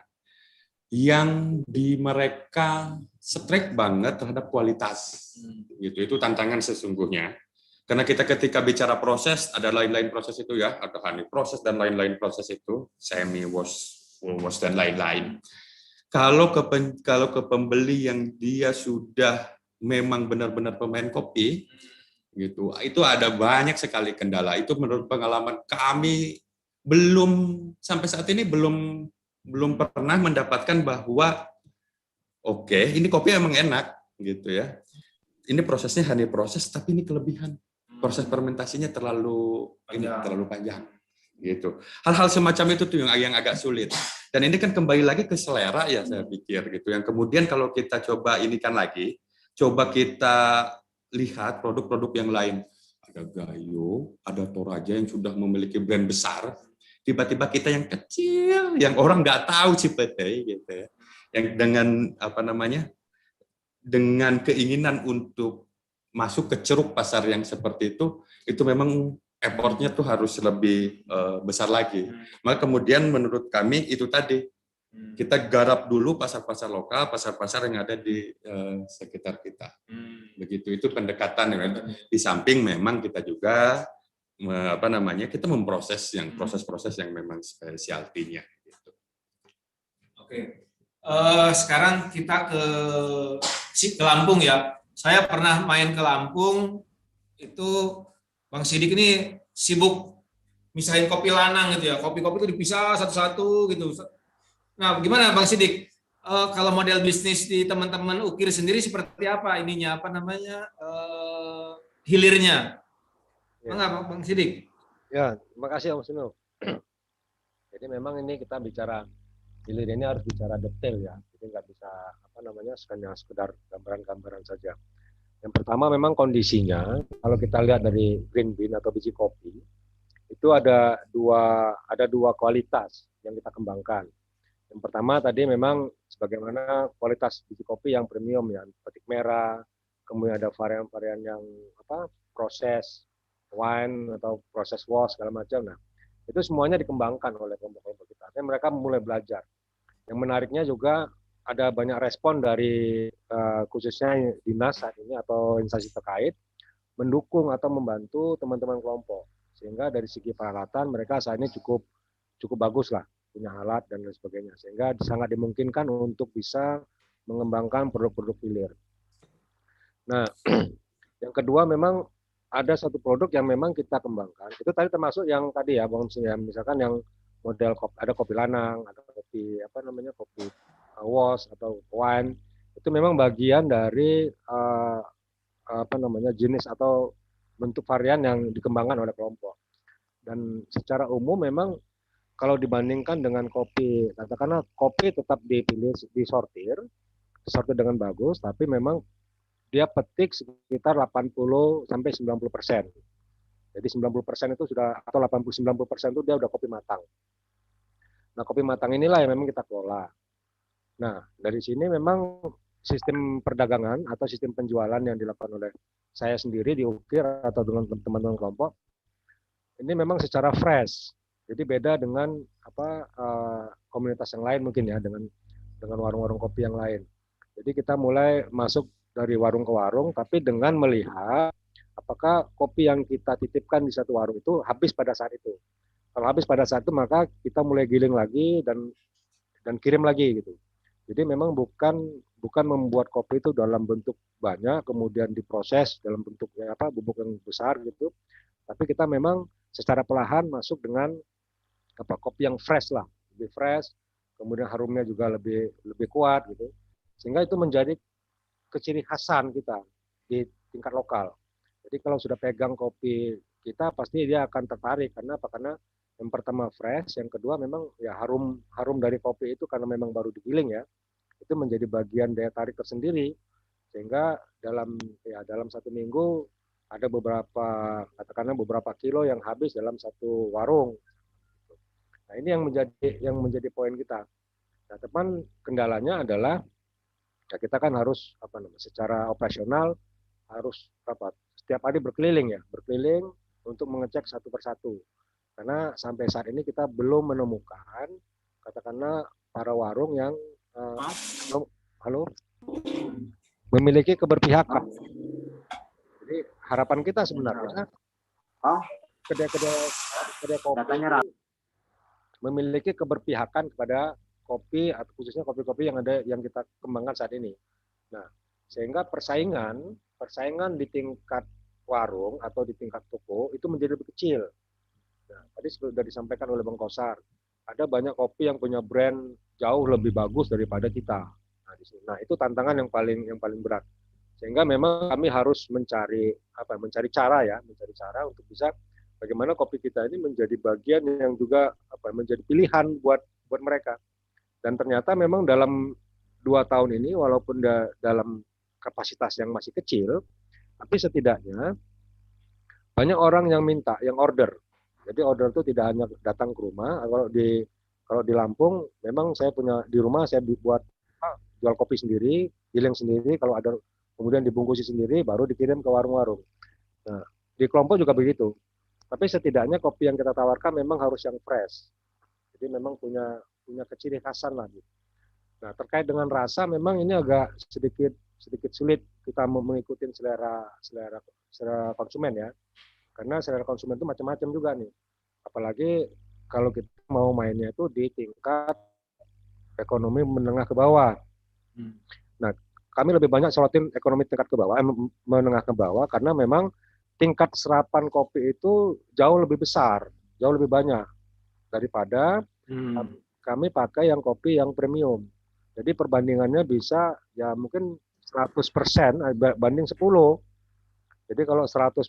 yang di mereka strike banget terhadap kualitas. Gitu. Itu tantangan sesungguhnya. Karena kita ketika bicara proses, ada lain-lain proses itu ya, ada honey proses dan lain-lain proses itu, semi wash dan lain-lain. Kalau ke pembeli yang dia sudah memang benar-benar pemain kopi, gitu, itu ada banyak sekali kendala. Itu menurut pengalaman kami sampai saat ini belum pernah mendapatkan bahwa oke, ini kopi emang enak, gitu ya. Ini prosesnya honey proses, tapi ini kelebihan. Proses fermentasinya terlalu panjang. Gitu. Hal-hal semacam itu tuh yang agak sulit. Dan ini kan kembali lagi ke selera ya saya pikir gitu. Yang kemudian kalau kita coba coba kita lihat produk-produk yang lain. Ada Gayo, ada Toraja yang sudah memiliki brand besar. Tiba-tiba kita yang kecil, yang orang nggak tahu Cipete gitu ya. Yang dengan dengan keinginan untuk masuk ke ceruk pasar yang seperti itu memang effortnya tuh harus lebih besar lagi. Maka kemudian menurut kami itu tadi, kita garap dulu pasar-pasar lokal, pasar-pasar yang ada di sekitar kita. Begitu, itu pendekatan. Di samping memang kita juga kita memproses proses-proses yang memang specialty-nya. Gitu. Oke. Sekarang kita ke Lampung ya. Saya pernah main ke Lampung, itu Bang Sidik ini sibuk misahin kopi lanang gitu ya. Kopi-kopi itu dipisah satu-satu gitu. Nah, gimana Bang Sidik? Kalau model bisnis di teman-teman Ukir sendiri seperti apa ininya? Hilirnya? Enggak, Bang Sidik? Ya, terima kasih Om Sino. Jadi memang ini kita bicara hilir ini harus bicara detail ya. Jadi nggak bisa sekedar gambaran-gambaran saja. Yang pertama memang kondisinya, kalau kita lihat dari green bean atau biji kopi, itu ada dua kualitas yang kita kembangkan. Yang pertama tadi memang sebagaimana kualitas biji kopi yang premium ya, petik merah, kemudian ada varian-varian yang proses wine atau proses wash segala macam. Nah, itu semuanya dikembangkan oleh kelompok-kelompok kita. Artinya mereka mulai belajar. Yang menariknya juga ada banyak respon dari khususnya dinas saat ini atau instansi terkait mendukung atau membantu teman-teman kelompok, sehingga dari segi peralatan mereka saat ini cukup bagus lah, punya alat dan lain sebagainya, sehingga sangat dimungkinkan untuk bisa mengembangkan produk-produk hilir. Nah, yang kedua memang ada satu produk yang memang kita kembangkan, itu tadi termasuk yang tadi ya Bang, misalkan yang model ada kopi lanang, ada kopi kopi wash atau wine, itu itu memang bagian dari apa namanya jenis atau bentuk varian yang dikembangkan oleh kelompok. Dan secara umum memang kalau dibandingkan dengan kopi, katakanlah kopi tetap dipilih, disortir dengan bagus, tapi memang dia petik sekitar 80 sampai 90%. Jadi 90% itu sudah, atau 80-90% itu dia udah kopi matang. Nah, kopi matang inilah yang memang kita kelola. Nah, dari sini memang sistem perdagangan atau sistem penjualan yang dilakukan oleh saya sendiri di UKIR atau dengan teman-teman kelompok, ini memang secara fresh. Jadi beda dengan komunitas yang lain mungkin ya, dengan warung-warung kopi yang lain. Jadi kita mulai masuk dari warung ke warung, tapi dengan melihat apakah kopi yang kita titipkan di satu warung itu habis pada saat itu. Kalau habis pada saat itu, maka kita mulai giling lagi dan kirim lagi gitu. Jadi memang bukan membuat kopi itu dalam bentuk banyak, kemudian diproses dalam bentuk bubuk yang besar gitu. Tapi kita memang secara perlahan masuk dengan kopi yang fresh lah, lebih fresh, kemudian harumnya juga lebih kuat gitu. Sehingga itu menjadi keciri khasan kita di tingkat lokal. Jadi kalau sudah pegang kopi kita, pasti dia akan tertarik. Karena apa? Karena yang pertama fresh, yang kedua memang ya harum dari kopi itu karena memang baru digiling ya, itu menjadi bagian daya tarik tersendiri. Sehingga dalam satu minggu ada beberapa kilo yang habis dalam satu warung. Nah, ini yang menjadi poin kita. Nah, teman kendalanya adalah ya kita kan harus secara operasional harus setiap hari berkeliling untuk mengecek satu persatu. Karena sampai saat ini kita belum menemukan katakanlah para warung yang memiliki keberpihakan. Jadi harapan kita sebenarnya kedai kopi memiliki keberpihakan kepada kopi atau khususnya kopi-kopi yang kita kembangkan saat ini. Nah, sehingga persaingan di tingkat warung atau di tingkat toko itu menjadi lebih kecil. Nah, tadi sudah disampaikan oleh Bang Kosar, ada banyak kopi yang punya brand jauh lebih bagus daripada kita. Nah, itu tantangan yang paling berat. Sehingga memang kami harus mencari cara untuk bisa bagaimana kopi kita ini menjadi bagian yang juga menjadi pilihan buat mereka. Dan ternyata memang dalam 2 tahun ini walaupun dalam kapasitas yang masih kecil, tapi setidaknya banyak orang yang minta, yang order. Jadi order itu tidak hanya datang ke rumah. Kalau di Lampung, memang saya punya di rumah saya buat jual kopi sendiri, giling sendiri. Kalau ada kemudian dibungkusi sendiri, baru dikirim ke warung-warung. Nah, di kelompok juga begitu. Tapi setidaknya kopi yang kita tawarkan memang harus yang fresh. Jadi memang punya keciri khasan lah. Gitu. Nah, terkait dengan rasa, memang ini agak sedikit sulit kita mengikuti selera konsumen ya. Karena selera konsumen itu macam-macam juga nih. Apalagi kalau kita mau mainnya itu di tingkat ekonomi menengah ke bawah. Nah, kami lebih banyak sorotin ekonomi tingkat ke bawah, menengah ke bawah, karena memang tingkat serapan kopi itu jauh lebih besar, jauh lebih banyak daripada kami pakai yang kopi yang premium. Jadi perbandingannya bisa ya mungkin 100% banding 10. Jadi kalau 100%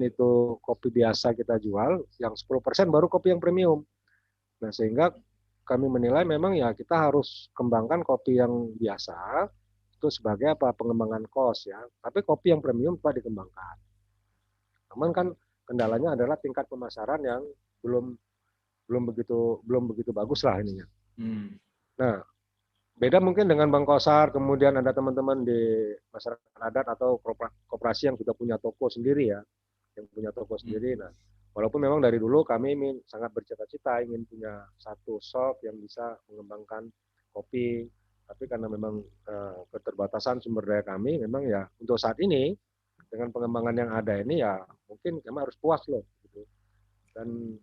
itu kopi biasa kita jual, yang 10% baru kopi yang premium. Nah, sehingga kami menilai memang ya kita harus kembangkan kopi yang biasa itu sebagai pengembangan cost ya. Tapi kopi yang premium Pak dikembangkan. Namun kan kendalanya adalah tingkat pemasaran yang belum begitu bagus lah ininya. Nah, beda mungkin dengan Bang Kosar, kemudian ada teman-teman di masyarakat adat atau koperasi yang sudah punya toko sendiri ya, Nah, walaupun memang dari dulu kami sangat bercita-cita ingin punya satu shop yang bisa mengembangkan kopi, tapi karena memang keterbatasan sumber daya kami, memang ya untuk saat ini dengan pengembangan yang ada ini ya mungkin kami harus puas loh. Gitu. Dan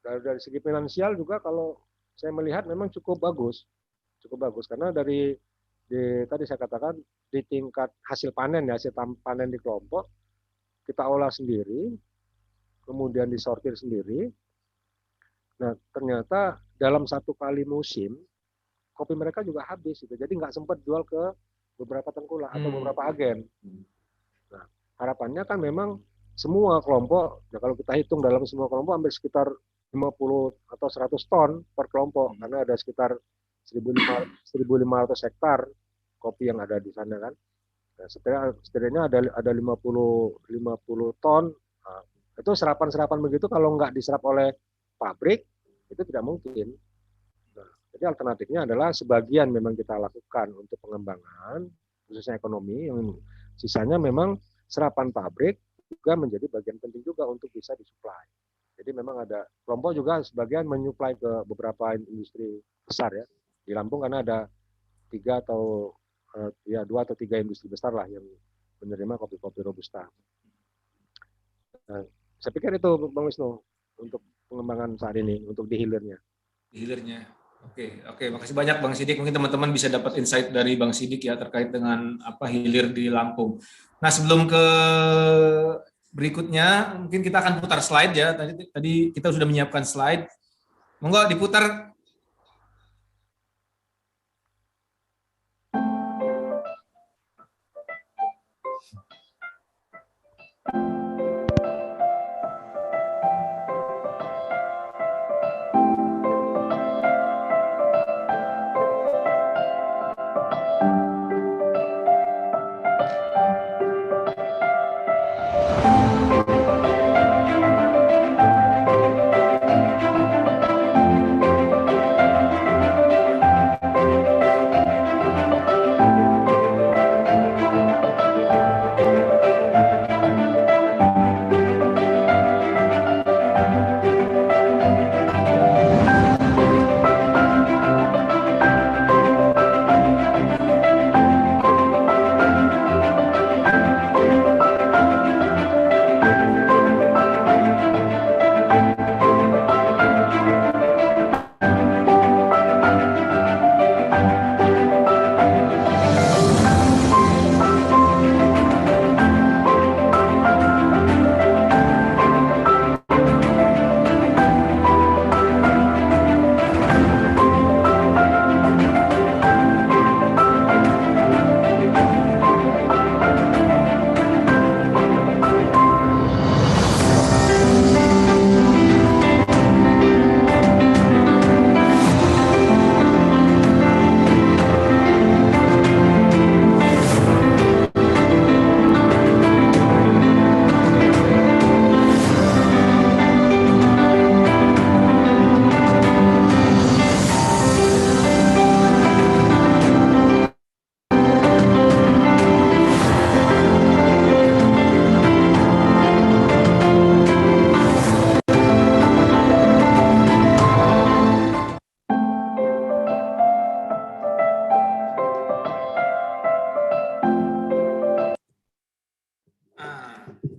dari segi finansial juga kalau saya melihat memang cukup bagus karena tadi saya katakan di tingkat hasil panen di kelompok kita olah sendiri, kemudian disortir sendiri. Nah, ternyata dalam satu kali musim kopi mereka juga habis gitu. Jadi nggak sempat jual ke beberapa tengkulak atau beberapa agen. Nah, harapannya kan memang semua kelompok, ya kalau kita hitung dalam semua kelompok hampir sekitar 50 atau 100 ton per kelompok, karena ada sekitar 1.500 hektar kopi yang ada di sana kan. Nah, setidaknya ada 50 ton. Nah, itu serapan-serapan begitu kalau nggak diserap oleh pabrik itu tidak mungkin. Nah, jadi alternatifnya adalah sebagian memang kita lakukan untuk pengembangan khususnya ekonomi, yang sisanya memang serapan pabrik juga menjadi bagian penting juga untuk bisa disuplai. Jadi memang ada kelompok juga sebagian menyuplai ke beberapa industri besar ya. Di Lampung karena ada 2 atau 3 industri besar lah yang menerima kopi-kopi robusta. Nah, saya pikir itu Bang Wisnu untuk pengembangan saat ini, untuk di hilirnya. Di hilirnya. Oke, makasih banyak Bang Sidik. Mungkin teman-teman bisa dapat insight dari Bang Sidik ya terkait dengan apa hilir di Lampung. Nah, sebelum ke berikutnya, mungkin kita akan putar slide ya. Tadi kita sudah menyiapkan slide. Monggo diputar.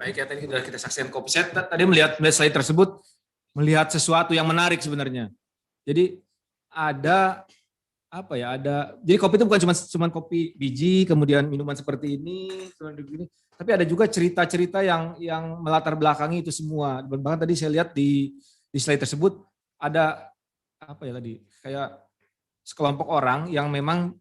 Baik ya, tadi sudah kita saksikan kopi. Saya tadi melihat slide tersebut, melihat sesuatu yang menarik sebenarnya. Jadi ada apa ya? Jadi kopi itu bukan cuma kopi biji, kemudian minuman seperti ini, tapi ada juga cerita-cerita yang melatar belakangi itu semua. Bahkan tadi saya lihat di slide tersebut ada apa ya tadi? Kayak sekelompok orang yang memang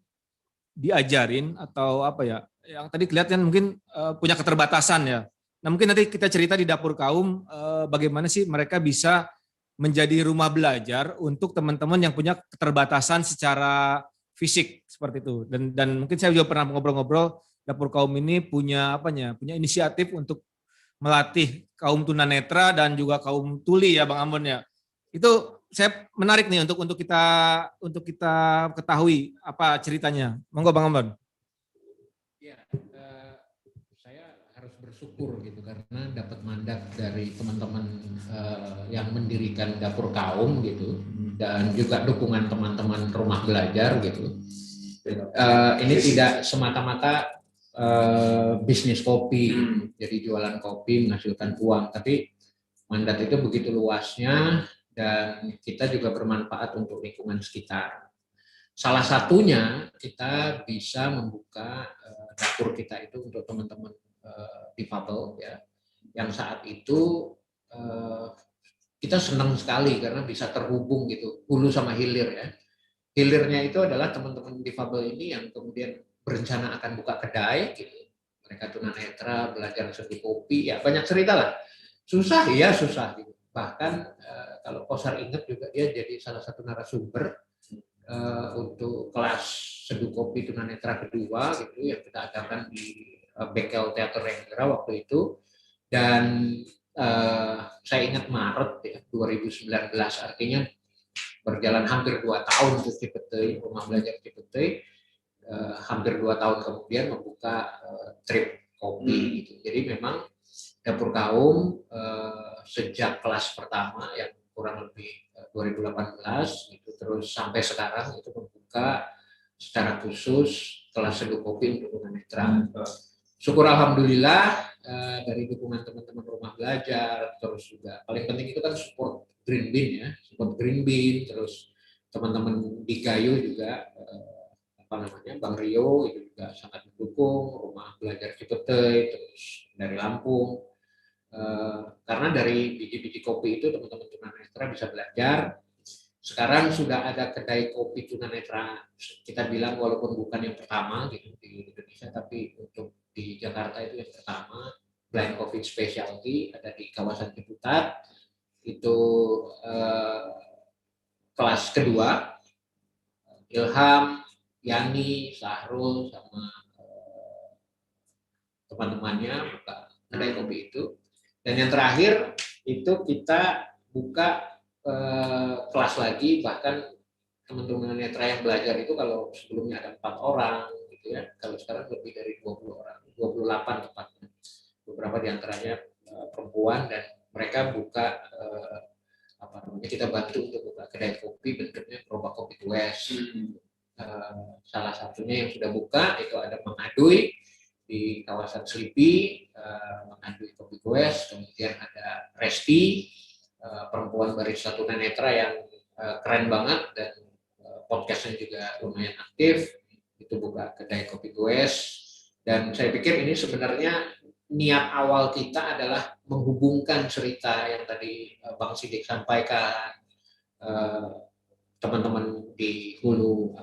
diajarin atau apa ya? Yang tadi kelihatan mungkin punya keterbatasan ya. Nah, mungkin nanti kita cerita di dapur kaum bagaimana sih mereka bisa menjadi rumah belajar untuk teman-teman yang punya keterbatasan secara fisik seperti itu. Dan mungkin saya juga pernah ngobrol-ngobrol, dapur kaum ini punya inisiatif untuk melatih kaum tunanetra dan juga kaum tuli ya Bang Ambon ya. Itu saya menarik nih untuk kita ketahui apa ceritanya. Monggo Bang Ambon. Bersyukur gitu karena dapat mandat dari teman-teman yang mendirikan dapur kaum gitu dan juga dukungan teman-teman rumah belajar gitu. Ini tidak semata-mata bisnis kopi, jadi jualan kopi menghasilkan uang, tapi mandat itu begitu luasnya dan kita juga bermanfaat untuk lingkungan sekitar. Salah satunya kita bisa membuka dapur kita itu untuk teman-teman difabel ya, yang saat itu kita senang sekali karena bisa terhubung gitu hulu sama hilir ya. Hilirnya itu adalah teman-teman difabel ini yang kemudian berencana akan buka kedai, gitu. Mereka tunanetra belajar seduh kopi, ya banyak cerita lah. Susah, iya susah. Gitu. Bahkan kalau Kosar ingat juga dia jadi salah satu narasumber untuk kelas seduh kopi tunanetra kedua gitu yang kita adakan di Bekel Teater Renggera waktu itu. Dan saya ingat Maret ya, 2019, artinya berjalan hampir 2 tahun untuk Cipetei, rumah belajar Cipetei, hampir 2 tahun kemudian membuka trip kopi gitu. Jadi memang Dapur Kaum sejak kelas pertama yang kurang lebih 2018 gitu, terus sampai sekarang itu membuka secara khusus kelas seduh kopi untuk tunanetra. Syukur alhamdulillah dari dukungan teman-teman rumah belajar, terus juga paling penting itu kan support Green Bean ya, support Green Bean, terus teman-teman di Gayo juga Bang Rio itu juga sangat mendukung rumah belajar Cipetei, terus dari Lampung. Karena dari biji-biji kopi itu teman-teman tunanetra bisa belajar. Sekarang sudah ada kedai kopi tunanetra, kita bilang walaupun bukan yang pertama gitu di Indonesia, tapi untuk di Jakarta itu yang pertama, Blind Coffee Specialty, ada di kawasan Ciputat, itu kelas kedua, Ilham, Yani, Sahrul, sama teman-temannya buka kedai kopi itu. Dan yang terakhir itu kita buka kelas lagi, bahkan teman-teman netra yang belajar itu kalau sebelumnya ada 4 orang gitu ya, kalau sekarang lebih dari 20 orang, 28 tepatnya. Beberapa diantaranya perempuan, dan mereka buka kita bantu untuk buka kedai kopi bentuknya gerobak kopi tues. Salah satunya yang sudah buka itu ada Mang Aduy di kawasan Selipi, Mang Aduy kopi tues, kemudian ada Resti, perempuan barista tunanetra yang keren banget dan podcastnya juga lumayan aktif, itu buka kedai kopi tues. Dan saya pikir ini sebenarnya niat awal kita adalah menghubungkan cerita yang tadi Bang Sidik sampaikan, teman-teman di hulu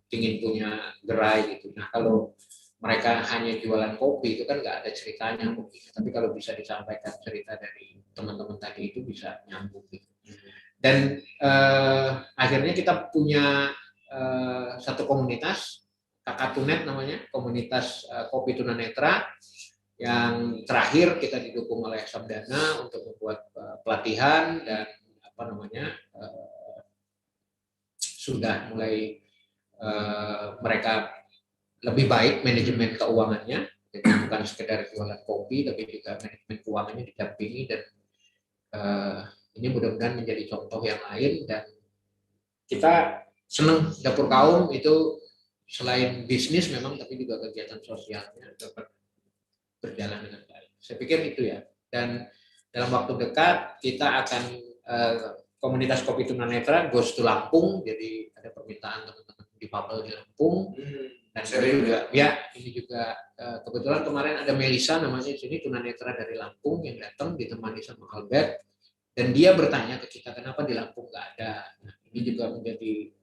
ingin punya gerai gitu. Nah kalau mereka hanya jualan kopi itu kan nggak ada ceritanya kopi, tapi kalau bisa disampaikan cerita dari teman-teman tadi itu bisa nyambung gitu. Dan akhirnya kita punya satu komunitas, Kakatunet namanya, komunitas kopi tunanetra, yang terakhir kita didukung oleh Sabdana untuk membuat pelatihan, dan sudah mulai mereka lebih baik manajemen keuangannya, jadi bukan sekedar jualan kopi tapi juga manajemen keuangannya didampingi, dan ini mudah-mudahan menjadi contoh yang lain. Dan kita senang Dapur Kaum itu selain bisnis memang, tapi juga kegiatan sosialnya dapat berjalan dengan baik. Saya pikir itu ya. Dan dalam waktu dekat kita akan komunitas kopi tunanetra goes to Lampung, jadi ada permintaan teman-teman difabel di Lampung. Dan ini juga kebetulan kemarin ada Melisa namanya di sini, tunanetra dari Lampung yang datang ditemani sama Albert, dan dia bertanya ke kita kenapa di Lampung nggak ada. Nah, ini juga menjadi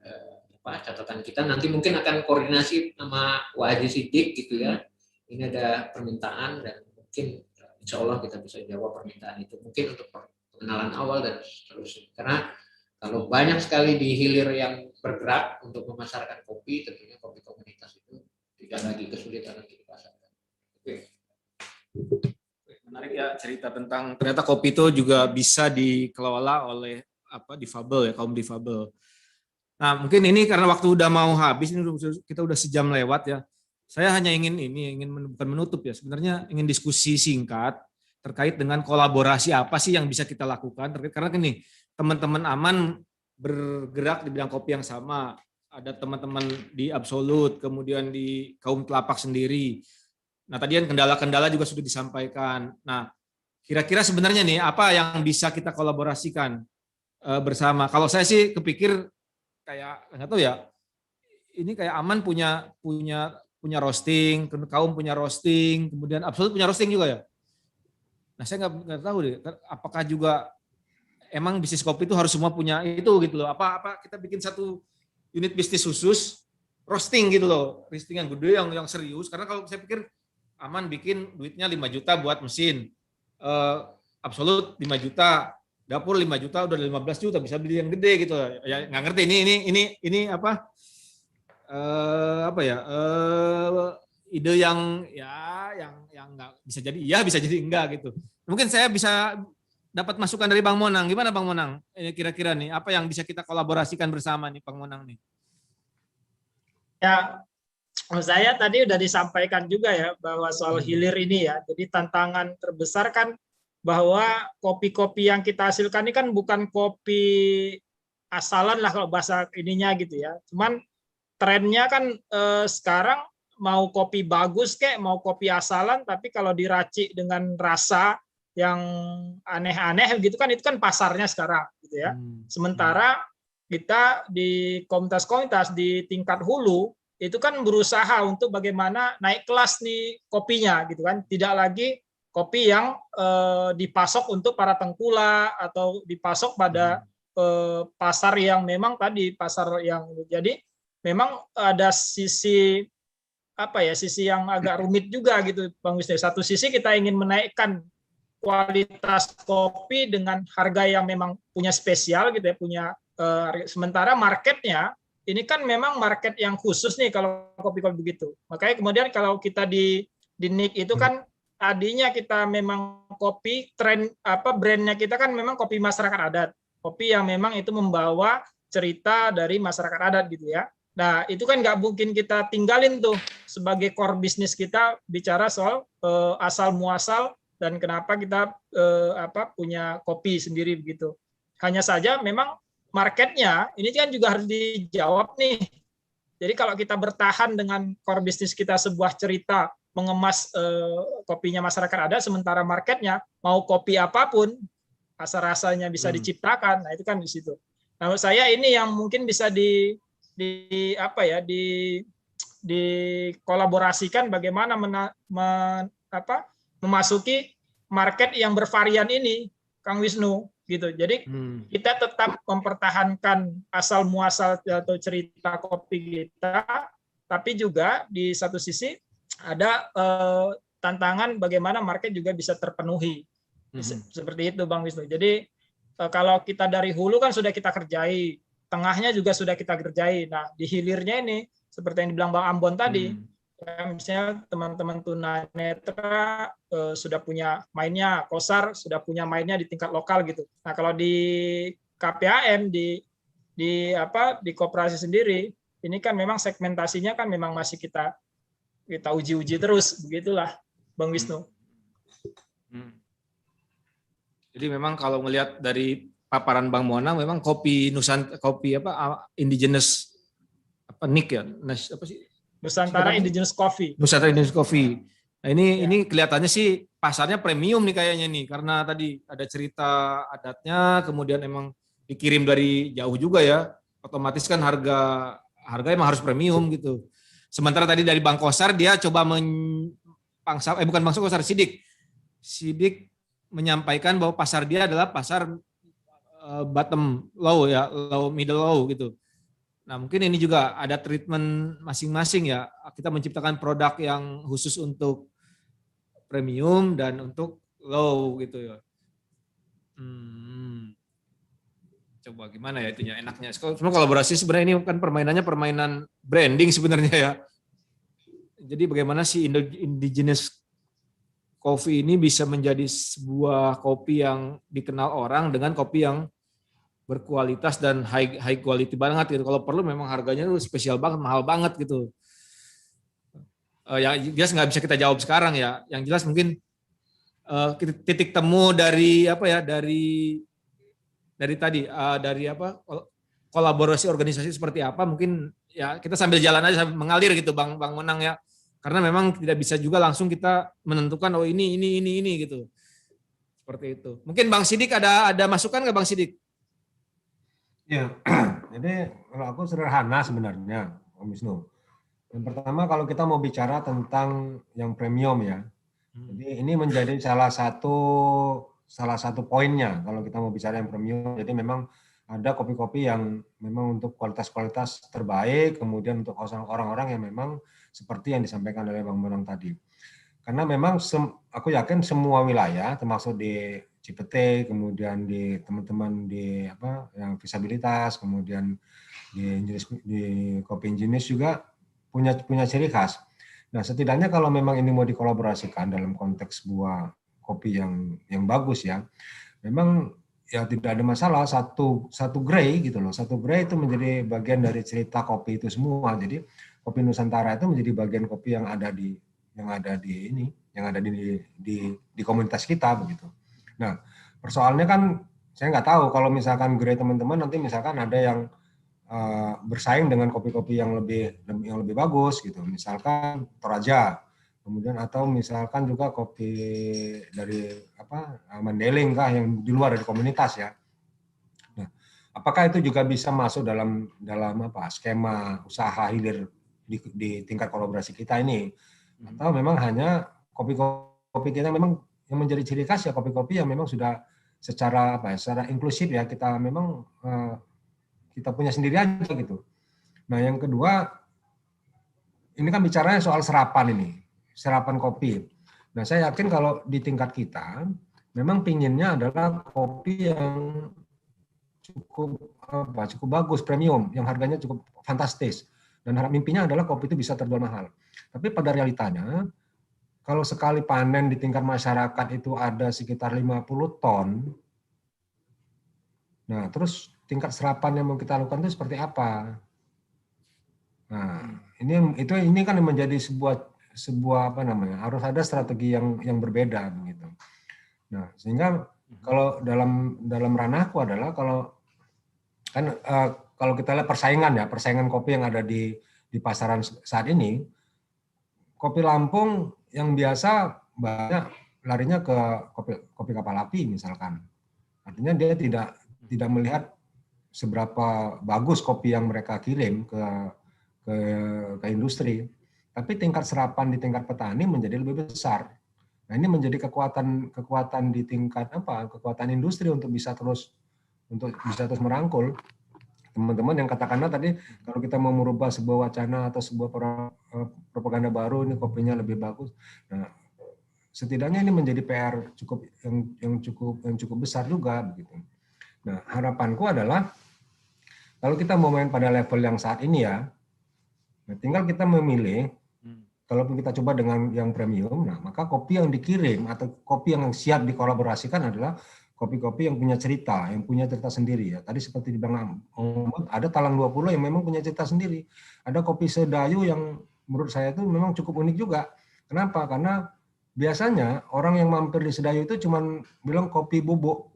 catatan kita. Nanti mungkin akan koordinasi sama Wajib Sidik gitu ya. Ini ada permintaan dan mungkin insya Allah kita bisa jawab permintaan itu. Mungkin untuk pengenalan awal dan seterusnya. Karena kalau banyak sekali di hilir yang bergerak untuk memasarkan kopi, tentunya kopi komunitas itu tidak lagi kesulitan untuk dipasarkan. Menarik ya cerita tentang ternyata kopi itu juga bisa dikelola oleh difabel ya, kaum difabel. Nah mungkin ini karena waktu udah mau habis, ini kita udah sejam lewat ya. Saya hanya ingin bukan menutup ya, sebenarnya ingin diskusi singkat terkait dengan kolaborasi apa sih yang bisa kita lakukan. Karena gini, teman-teman Aman bergerak di bidang kopi yang sama. Ada teman-teman di Absolut, kemudian di Kaum Telapak sendiri. Nah tadi kan kendala-kendala juga sudah disampaikan. Nah kira-kira sebenarnya nih apa yang bisa kita kolaborasikan bersama. Kalau saya sih kepikir kayak nggak tahu ya, ini kayak Aman punya roasting, Kaum punya roasting, kemudian Absolut punya roasting juga ya. Nah saya nggak tahu deh, apakah juga emang bisnis kopi itu harus semua punya itu gitu loh. Apa kita bikin satu unit bisnis khusus roasting gitu loh, roasting yang gede yang serius. Karena kalau saya pikir Aman bikin duitnya 5 juta buat mesin, Absolut 5 juta, dapur 5 juta udah 15 juta bisa beli yang gede gitu. Ya nggak ngerti ini apa ide yang nggak bisa jadi iya bisa jadi enggak gitu. Mungkin saya bisa dapat masukan dari Bang Monang. Gimana Bang Monang? Kira-kira nih apa yang bisa kita kolaborasikan bersama nih Bang Monang nih? Ya, saya tadi udah disampaikan juga ya bahwa soal hilir ini ya. Jadi tantangan terbesar kan bahwa kopi-kopi yang kita hasilkan ini kan bukan kopi asalan lah kalau bahasa ininya gitu ya. Cuman trennya kan sekarang mau kopi bagus kek, mau kopi asalan, tapi kalau diracik dengan rasa yang aneh-aneh gitu kan, itu kan pasarnya sekarang gitu ya. Sementara kita di komunitas-komunitas di tingkat hulu itu kan berusaha untuk bagaimana naik kelas nih kopinya gitu kan, tidak lagi kopi yang dipasok untuk para tengkulak atau dipasok pada pasar yang memang tadi pasar yang jadi memang ada sisi sisi yang agak rumit juga gitu Bang Wisnu. Satu sisi kita ingin menaikkan kualitas kopi dengan harga yang memang punya spesial gitu ya, punya sementara marketnya ini kan memang market yang khusus nih kalau kopi-kopi begitu. Makanya kemudian kalau kita di NIK itu kan tadinya kita memang kopi tren brandnya kita kan memang kopi masyarakat adat, kopi yang memang itu membawa cerita dari masyarakat adat gitu ya. Nah itu kan nggak mungkin kita tinggalin tuh sebagai core bisnis kita bicara soal asal muasal dan kenapa kita punya kopi sendiri begitu. Hanya saja memang marketnya ini kan juga harus dijawab nih. Jadi kalau kita bertahan dengan core bisnis kita sebuah cerita mengemas kopinya masyarakat adat, sementara marketnya mau kopi apapun rasa-rasanya bisa diciptakan. Nah itu kan di situ. Nah menurut saya ini yang mungkin bisa dikolaborasikan bagaimana memasuki market yang bervarian ini, Kang Wisnu gitu. Jadi kita tetap mempertahankan asal muasal atau cerita kopi kita, tapi juga di satu sisi ada tantangan bagaimana market juga bisa terpenuhi. Seperti itu Bang Wisnu. Jadi kalau kita dari hulu kan sudah kita kerjai, tengahnya juga sudah kita kerjai. Nah, di hilirnya ini seperti yang dibilang Bang Ambon tadi, ya, misalnya teman-teman tunanetra sudah punya mainnya, Kosar sudah punya mainnya di tingkat lokal gitu. Nah, kalau di KPAM di koperasi sendiri, ini kan memang segmentasinya kan memang masih kita uji-uji terus, begitulah Bang Wisnu. Jadi memang kalau melihat dari paparan Bang Monang memang kopi indigenous NIK ya, Nusantara Indigenous Coffee. Nusantara Indigenous Coffee. Nah ini kelihatannya sih pasarnya premium nih kayaknya nih karena tadi ada cerita adatnya, kemudian emang dikirim dari jauh juga ya, otomatis kan harga emang harus premium gitu. Sementara tadi dari Bang Kosar dia coba bukan Bang Kosar, Sidik menyampaikan bahwa pasar dia adalah pasar bottom low ya, middle low gitu. Nah mungkin ini juga ada treatment masing-masing ya. Kita menciptakan produk yang khusus untuk premium dan untuk low gitu ya. Coba gimana ya itunya enaknya. Semua kolaborasi sebenarnya ini kan permainan branding sebenarnya ya. Jadi bagaimana si indigenous coffee ini bisa menjadi sebuah kopi yang dikenal orang dengan kopi yang berkualitas dan high quality banget gitu. Kalau perlu memang harganya tuh spesial banget, mahal banget gitu. Yang jelas nggak bisa kita jawab sekarang ya. Yang jelas mungkin titik temu dari kolaborasi organisasi seperti apa mungkin ya kita sambil jalan aja sambil mengalir gitu Bang Monang ya. Karena memang tidak bisa juga langsung kita menentukan oh ini gitu. Seperti itu. Mungkin Bang Sidik ada masukan nggak Bang Sidik? Ya, jadi kalau aku sederhana sebenarnya, Om Wisnu. Yang pertama kalau kita mau bicara tentang yang premium ya, jadi ini menjadi salah satu poinnya kalau kita mau bicara yang premium. Jadi memang ada kopi-kopi yang memang untuk kualitas-kualitas terbaik, kemudian untuk orang-orang yang memang seperti yang disampaikan oleh Bang Bonang tadi. Karena memang aku yakin semua wilayah, termasuk di Cipete, kemudian di teman-teman di yang disabilitas, kemudian di Kopi Injenis juga punya ciri khas. Nah, setidaknya kalau memang ini mau dikolaborasikan dalam konteks sebuah kopi yang bagus ya, memang ya tidak ada masalah satu grey gitu loh. Satu grey itu menjadi bagian dari cerita kopi itu semua. Jadi kopi Nusantara itu menjadi bagian kopi yang ada di komunitas kita begitu. Nah, persoalannya kan saya nggak tahu kalau misalkan grey teman-teman nanti misalkan ada yang bersaing dengan kopi-kopi yang lebih bagus gitu, misalkan Toraja, kemudian atau misalkan juga kopi dari Mandailing kah yang di luar dari komunitas ya. Nah, apakah itu juga bisa masuk dalam skema usaha hilir di tingkat kolaborasi kita ini, atau memang hanya kopi-kopi kita memang yang menjadi ciri khas ya kopi-kopi yang memang sudah secara inklusif ya kita memang kita punya sendiri aja gitu. Nah, yang kedua, ini kan bicaranya soal serapan kopi. Nah, saya yakin kalau di tingkat kita, memang pinginnya adalah kopi yang cukup bagus, premium, yang harganya cukup fantastis. Dan mimpinya adalah kopi itu bisa terjual mahal. Tapi pada realitanya, kalau sekali panen di tingkat masyarakat itu ada sekitar 50 ton, nah terus tingkat serapan yang mau kita lakukan itu seperti apa? Nah, ini kan menjadi sebuah harus ada strategi yang berbeda begitu. Nah, sehingga kalau dalam ranahku adalah kalau kita lihat persaingan kopi yang ada di pasaran saat ini, kopi Lampung yang biasa banyak larinya ke kopi kapal api misalkan. Artinya dia tidak melihat seberapa bagus kopi yang mereka kirim ke industri, tapi tingkat serapan di tingkat petani menjadi lebih besar. Nah, ini menjadi kekuatan di tingkat kekuatan industri untuk bisa terus merangkul teman-teman yang katakanlah tadi kalau kita mau merubah sebuah wacana atau sebuah propaganda baru ini kopinya lebih bagus. Nah, setidaknya ini menjadi PR yang cukup besar juga begitu. Nah, harapanku adalah kalau kita mau main pada level yang saat ini ya, nah tinggal kita memilih, kalaupun kita coba dengan yang premium, nah maka kopi yang dikirim atau kopi yang siap dikolaborasikan adalah kopi-kopi yang punya cerita sendiri ya. Tadi seperti dibilang ada Talang 20 yang memang punya cerita sendiri. Ada kopi Sedayu yang menurut saya itu memang cukup unik juga. Kenapa? Karena biasanya orang yang mampir di Sedayu itu cuma bilang kopi bubuk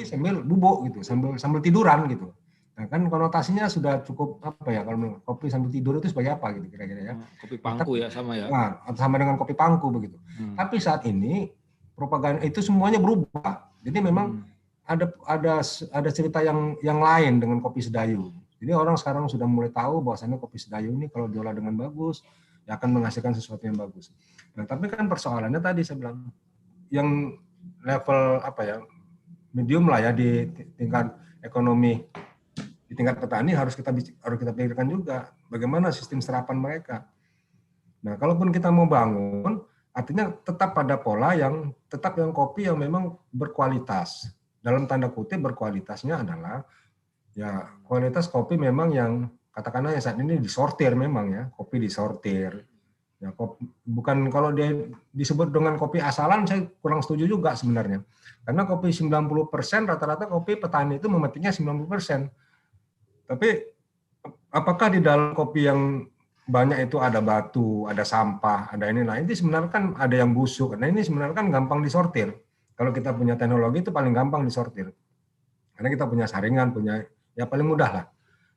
sambil bubuk gitu, sambil tiduran gitu. Nah, kan konotasinya sudah cukup kalau kopi sambil tidur itu sebagai apa gitu kira-kira ya. Kopi pangku ya sama ya. Nah, sama dengan kopi pangku begitu. Tapi saat ini propaganda itu semuanya berubah. Jadi memang ada cerita yang lain dengan kopi Sedayu. Jadi orang sekarang sudah mulai tahu bahwasannya kopi Sedayu ini kalau diolah dengan bagus ya akan menghasilkan sesuatu yang bagus. Nah, tapi kan persoalannya tadi saya bilang yang level medium lah ya di tingkat ekonomi, di tingkat petani harus kita pikirkan juga bagaimana sistem serapan mereka. Nah, kalaupun kita mau bangun, artinya tetap pada pola yang kopi yang memang berkualitas. Dalam tanda kutip berkualitasnya adalah ya kualitas kopi memang yang katakanlah yang saat ini disortir memang ya, kopi disortir. Ya, bukan kalau dia disebut dengan kopi asalan saya kurang setuju juga sebenarnya. Karena kopi 90% rata-rata kopi petani itu memetiknya 90%. Tapi apakah di dalam kopi yang banyak itu ada batu, ada sampah, ada ini. Nah, ini sebenarnya kan ada yang busuk. Nah, ini sebenarnya kan gampang disortir. Kalau kita punya teknologi itu paling gampang disortir. Karena kita punya saringan, ya paling mudah lah.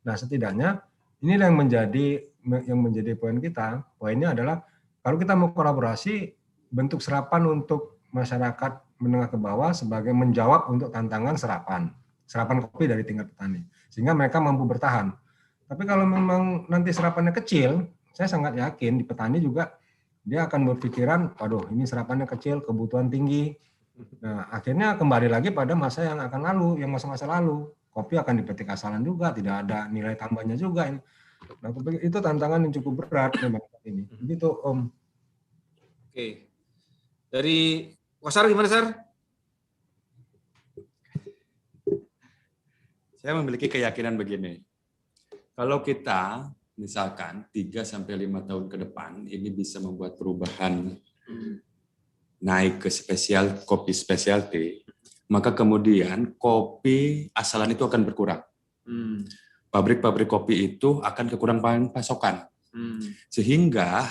Nah, setidaknya inilah yang menjadi poin kita. Poinnya adalah kalau kita mau kolaborasi, bentuk serapan untuk masyarakat menengah ke bawah sebagai menjawab untuk tantangan serapan kopi dari tingkat petani. Sehingga mereka mampu bertahan. Tapi kalau memang nanti serapannya kecil, saya sangat yakin di petani juga dia akan berpikiran, waduh ini serapannya kecil, kebutuhan tinggi. Nah, akhirnya kembali lagi pada masa yang akan lalu, yang masa-masa lalu. kopi akan dipetik asalan juga, tidak ada nilai tambahnya juga. Nah, itu tantangan yang cukup berat memang ini. Begitu Om. Oke. Dari Wasar gimana, Sar? Saya memiliki keyakinan begini. Kalau kita misalkan 3 sampai 5 tahun ke depan ini bisa membuat perubahan naik ke kopi specialty, maka kemudian kopi asalan itu akan berkurang. Pabrik-pabrik kopi itu akan kekurangan pasokan. Sehingga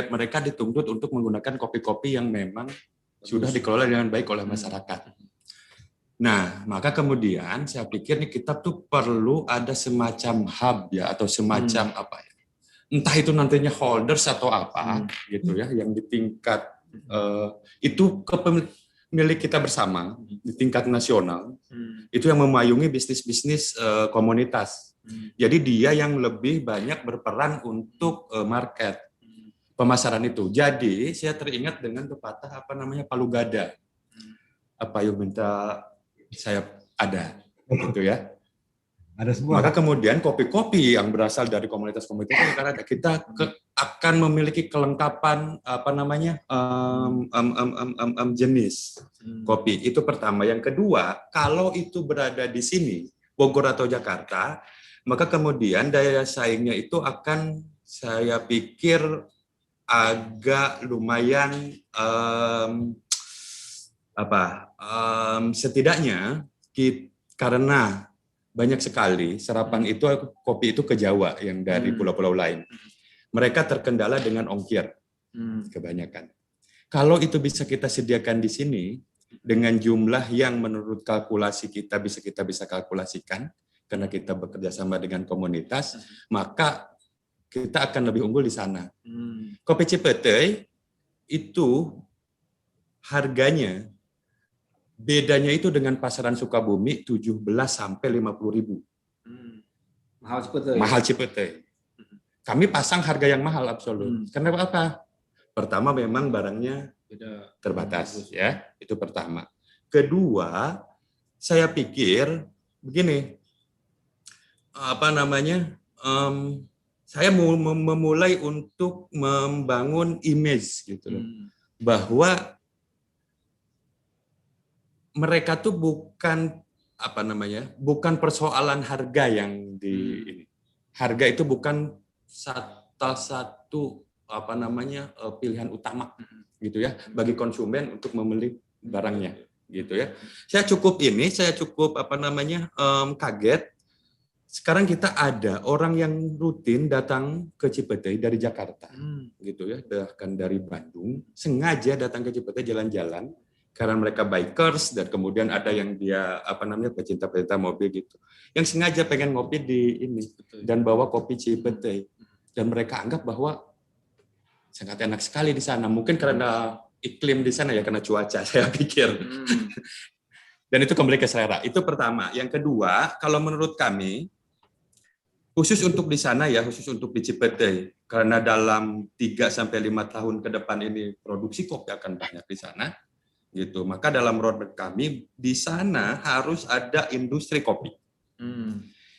mereka dituntut untuk menggunakan kopi-kopi yang memang sudah dikelola dengan baik oleh masyarakat. Nah, maka kemudian saya pikir nih kita tuh perlu ada semacam hub ya atau semacam apa ya? Entah itu nantinya holders atau apa gitu ya yang di tingkat itu milik kita bersama di tingkat nasional. Itu yang memayungi bisnis-bisnis komunitas. Jadi dia yang lebih banyak berperan untuk market pemasaran itu. Jadi saya teringat dengan pepatah Palu Gada. Apa yang minta saya ada, gitu ya. Ada semua. Maka kemudian kopi-kopi yang berasal dari komunitas-komunitas itu karena kita akan memiliki kelengkapan jenis kopi. Itu pertama. Yang kedua, kalau itu berada di sini Bogor atau Jakarta, maka kemudian daya saingnya itu akan saya pikir agak lumayan setidaknya karena banyak sekali serapan itu kopi itu ke Jawa yang dari pulau-pulau lain. Mereka terkendala dengan ongkir kebanyakan. Kalau itu bisa kita sediakan di sini dengan jumlah yang menurut kalkulasi kita bisa kalkulasikan karena kita bekerja sama dengan komunitas, maka kita akan lebih unggul di sana. Kopi Cipete itu harganya bedanya itu dengan pasaran Sukabumi 17 sampai 50.000. Mahal Cipete. Mahal Cipete. Kami pasang harga yang mahal absolut. Kenapa apa? Pertama memang barangnya terbatas ya, itu pertama. Kedua, saya pikir begini. Saya memulai untuk membangun image gitu loh. Bahwa mereka tuh bukan persoalan harga yang ini. Harga itu bukan salah satu pilihan utama gitu ya bagi konsumen untuk membeli barangnya gitu ya. Saya cukup kaget. Sekarang kita ada orang yang rutin datang ke Cipete dari Jakarta, gitu ya, bahkan dari Bandung, sengaja datang ke Cipete jalan-jalan karena mereka bikers dan kemudian ada yang dia pecinta-pecinta mobil gitu, yang sengaja pengen ngopi di ini dan bawa kopi Cipete dan mereka anggap bahwa sangat enak sekali di sana. Mungkin karena iklim di sana ya, karena cuaca saya pikir. Dan itu kembali ke selera. Itu pertama. Yang kedua, kalau menurut kami khusus untuk di sana ya, khusus untuk di Cipete, karena dalam 3 sampai 5 tahun ke depan ini produksi kopi akan banyak di sana, gitu. Maka dalam roadmap kami di sana harus ada industri kopi,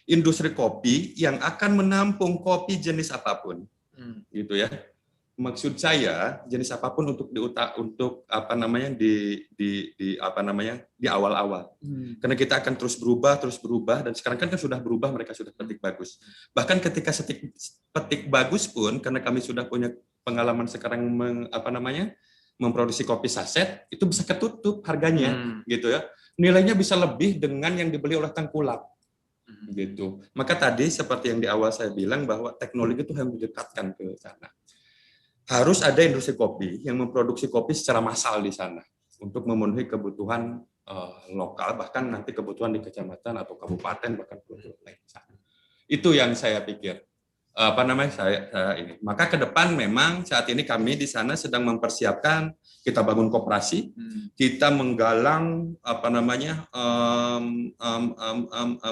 industri kopi yang akan menampung kopi jenis apapun, gitu ya. Maksud saya jenis apapun untuk di awal-awal. Karena kita akan terus berubah dan sekarang kan sudah berubah, mereka sudah petik bagus. Bahkan ketika petik bagus pun karena kami sudah punya pengalaman sekarang memproduksi kopi saset, itu bisa ketutup harganya gitu ya. Nilainya bisa lebih dengan yang dibeli oleh tengkulak. Gitu. Maka tadi seperti yang di awal saya bilang bahwa teknologi itu harus didekatkan ke sana. Harus ada industri kopi yang memproduksi kopi secara massal di sana untuk memenuhi kebutuhan lokal, bahkan nanti kebutuhan di kecamatan atau kabupaten, bahkan kebutuhan lain. Itu yang saya pikir. Saya ini. Maka ke depan memang saat ini kami di sana sedang mempersiapkan, kita bangun koperasi, kita menggalang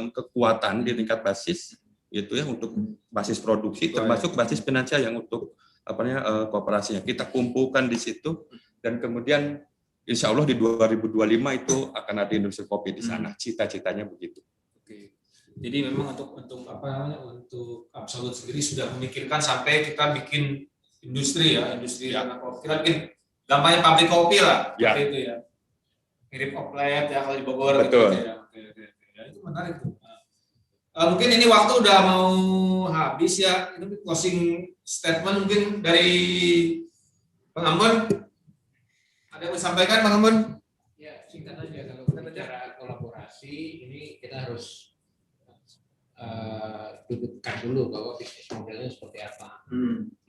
kekuatan di tingkat basis, gitu ya, untuk basis produksi, termasuk basis finansial yang untuk kooperasinya. Kita kumpulkan di situ dan kemudian insya Allah di 2025 itu akan ada industri kopi di sana. Cita-citanya begitu. Oke. Jadi memang untuk apa namanya, untuk Absolut sendiri sudah memikirkan sampai kita bikin industri ya, industri anak kopi. Kita bikin gampangnya pabrik kopi lah, Ya. seperti itu ya. Mirip outlet ya kalau di Bogor. Betul. Gitu ya. Oke. Ya, itu menarik tuh. Mungkin ini waktu udah mau habis ya. Itu closing statement mungkin dari Bang Ambon. Ada yang mau disampaikan Bang Ambon? Ya, singkat aja kalau bicara kolaborasi ini kita harus dudukkan dulu bahwa bisnis modelnya seperti apa.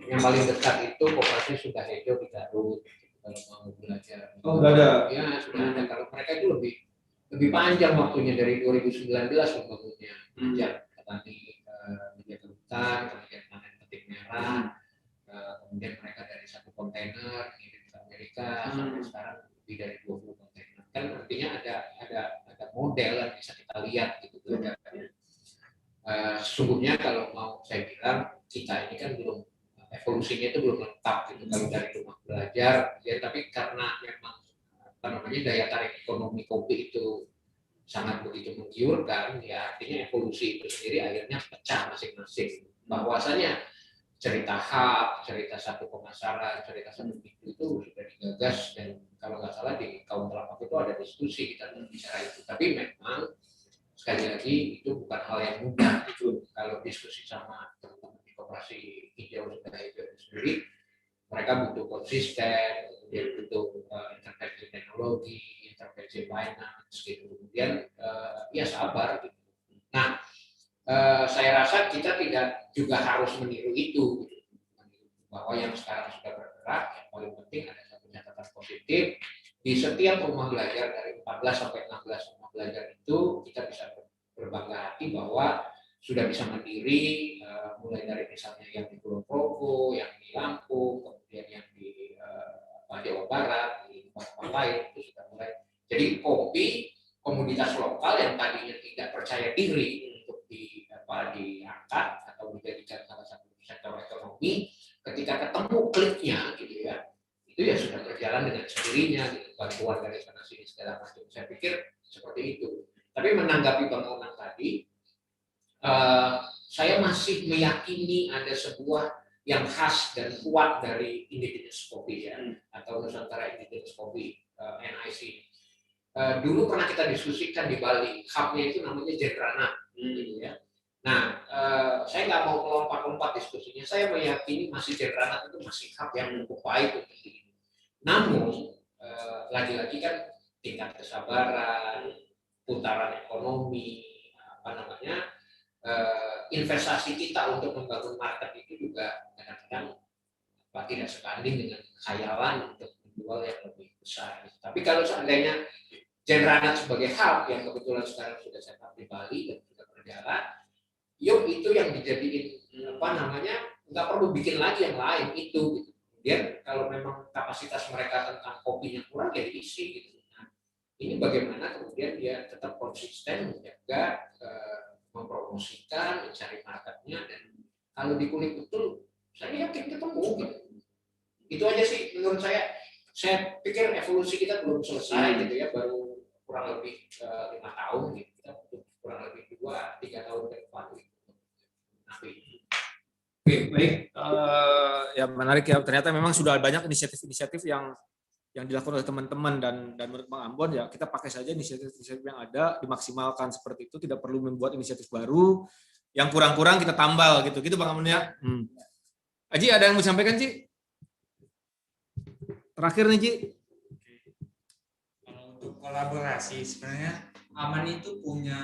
Yang paling dekat itu koperasi Sukahejo di Garut. Kalau mau belajar. Oh, udah ada. Ya, sudah ada. Kalau mereka itu lebih panjang waktunya dari 2019 membangunnya. Sejak petani menjaga hutan, kemudian panen petik merah, kemudian mereka dari 1 kontainer mengirim ke Amerika sampai sekarang lebih dari 20 kontainer. Kan artinya ada model yang bisa kita lihat gitu belajarnya. Sesungguhnya kalau mau saya bilang kita ini kan belum evolusinya itu belum lengkap gitu kalau dari rumah belajar ya, tapi karena memang apa namanya daya tarik ekonomi kopi itu sangat begitu menggiurkan ya, artinya evolusi itu sendiri akhirnya pecah masing-masing. Bahwasanya cerita hub, cerita satu pemasaran, cerita satu pintu itu sudah digagas dan kalau nggak salah di kaum telapak itu ada diskusi kita bicara itu, tapi memang sekali lagi itu bukan hal yang mudah itu. Kalau diskusi sama teman-teman di koperasi hijau itu sendiri, mereka butuh konsisten, kemudian butuh intervensi teknologi, intervensi finance gitu, kemudian ya sabar gitu. Nah, saya rasa kita tidak juga harus meniru itu gitu. Bahwa yang sekarang sudah bergerak, yang paling penting ada satu catatan positif di setiap rumah belajar dari 14 sampai 16 rumah belajar itu kita bisa berbangga hati bahwa sudah bisa mandiri, mulai dari misalnya yang di Pulau Progo, yang di Lampung, kemudian yang di Jawa Barat, di tempat-tempat lain itu sudah mulai. Jadi kopi komoditas lokal yang tadinya tidak percaya diri untuk diangkat atau dijadikan salah satu sektor ekonomi, ketika ketemu kliknya gitu ya, itu ya sudah berjalan dengan sendirinya gitu, bantuan dari sana sini segala macam. Saya pikir seperti itu. Tapi menanggapi Bang Onang tadi, saya masih meyakini ada sebuah yang khas dan kuat dari Indigenous Coffee ya, atau Nusantara Indigenous Coffee NIC. Dulu pernah kita diskusikan di Bali, hubnya itu namanya Jendrana, gitu ya. Nah, saya nggak mau melompat-lompat diskusinya. Saya meyakini masih Jendrana itu masih hub yang cukup baik untuk ini. Namun, lagi-lagi kan tingkat kesabaran, putaran ekonomi, apa namanya, investasi kita untuk membangun market itu juga kadang-kadang tidak sebanding dengan khayalan untuk menjual yang lebih besar. Tapi kalau seandainya Jendrana sebagai hub yang kebetulan sekarang sudah setup di Bali dan sudah berjalan, yuk itu yang dijadiin apa namanya, nggak perlu bikin lagi yang lain itu. Gitu. Kemudian kalau memang kapasitas mereka tentang kopinya kurang ya diisi gitu. Ini bagaimana kemudian dia tetap konsisten menjaga, mempromosikan, mencari marketnya, dan kalau dikulik betul, saya yakin ketemu. Gitu. Itu aja sih menurut saya. Saya pikir evolusi kita belum selesai gitu ya, baru kurang lebih 5 tahun gitu. Kita butuh kurang lebih 2-3 tahun ke depan gitu. Oke, baik. Ya menarik ya. Ternyata memang sudah banyak inisiatif-inisiatif yang dilakukan oleh teman-teman dan menurut Bang Ambon ya kita pakai saja inisiatif-inisiatif yang ada, dimaksimalkan seperti itu, tidak perlu membuat inisiatif baru, yang kurang-kurang kita tambal gitu Bang Ambon ya. Aji ada yang mau disampaikan Ci? Terakhir nih Ci. Kalau untuk kolaborasi sebenarnya Aman itu punya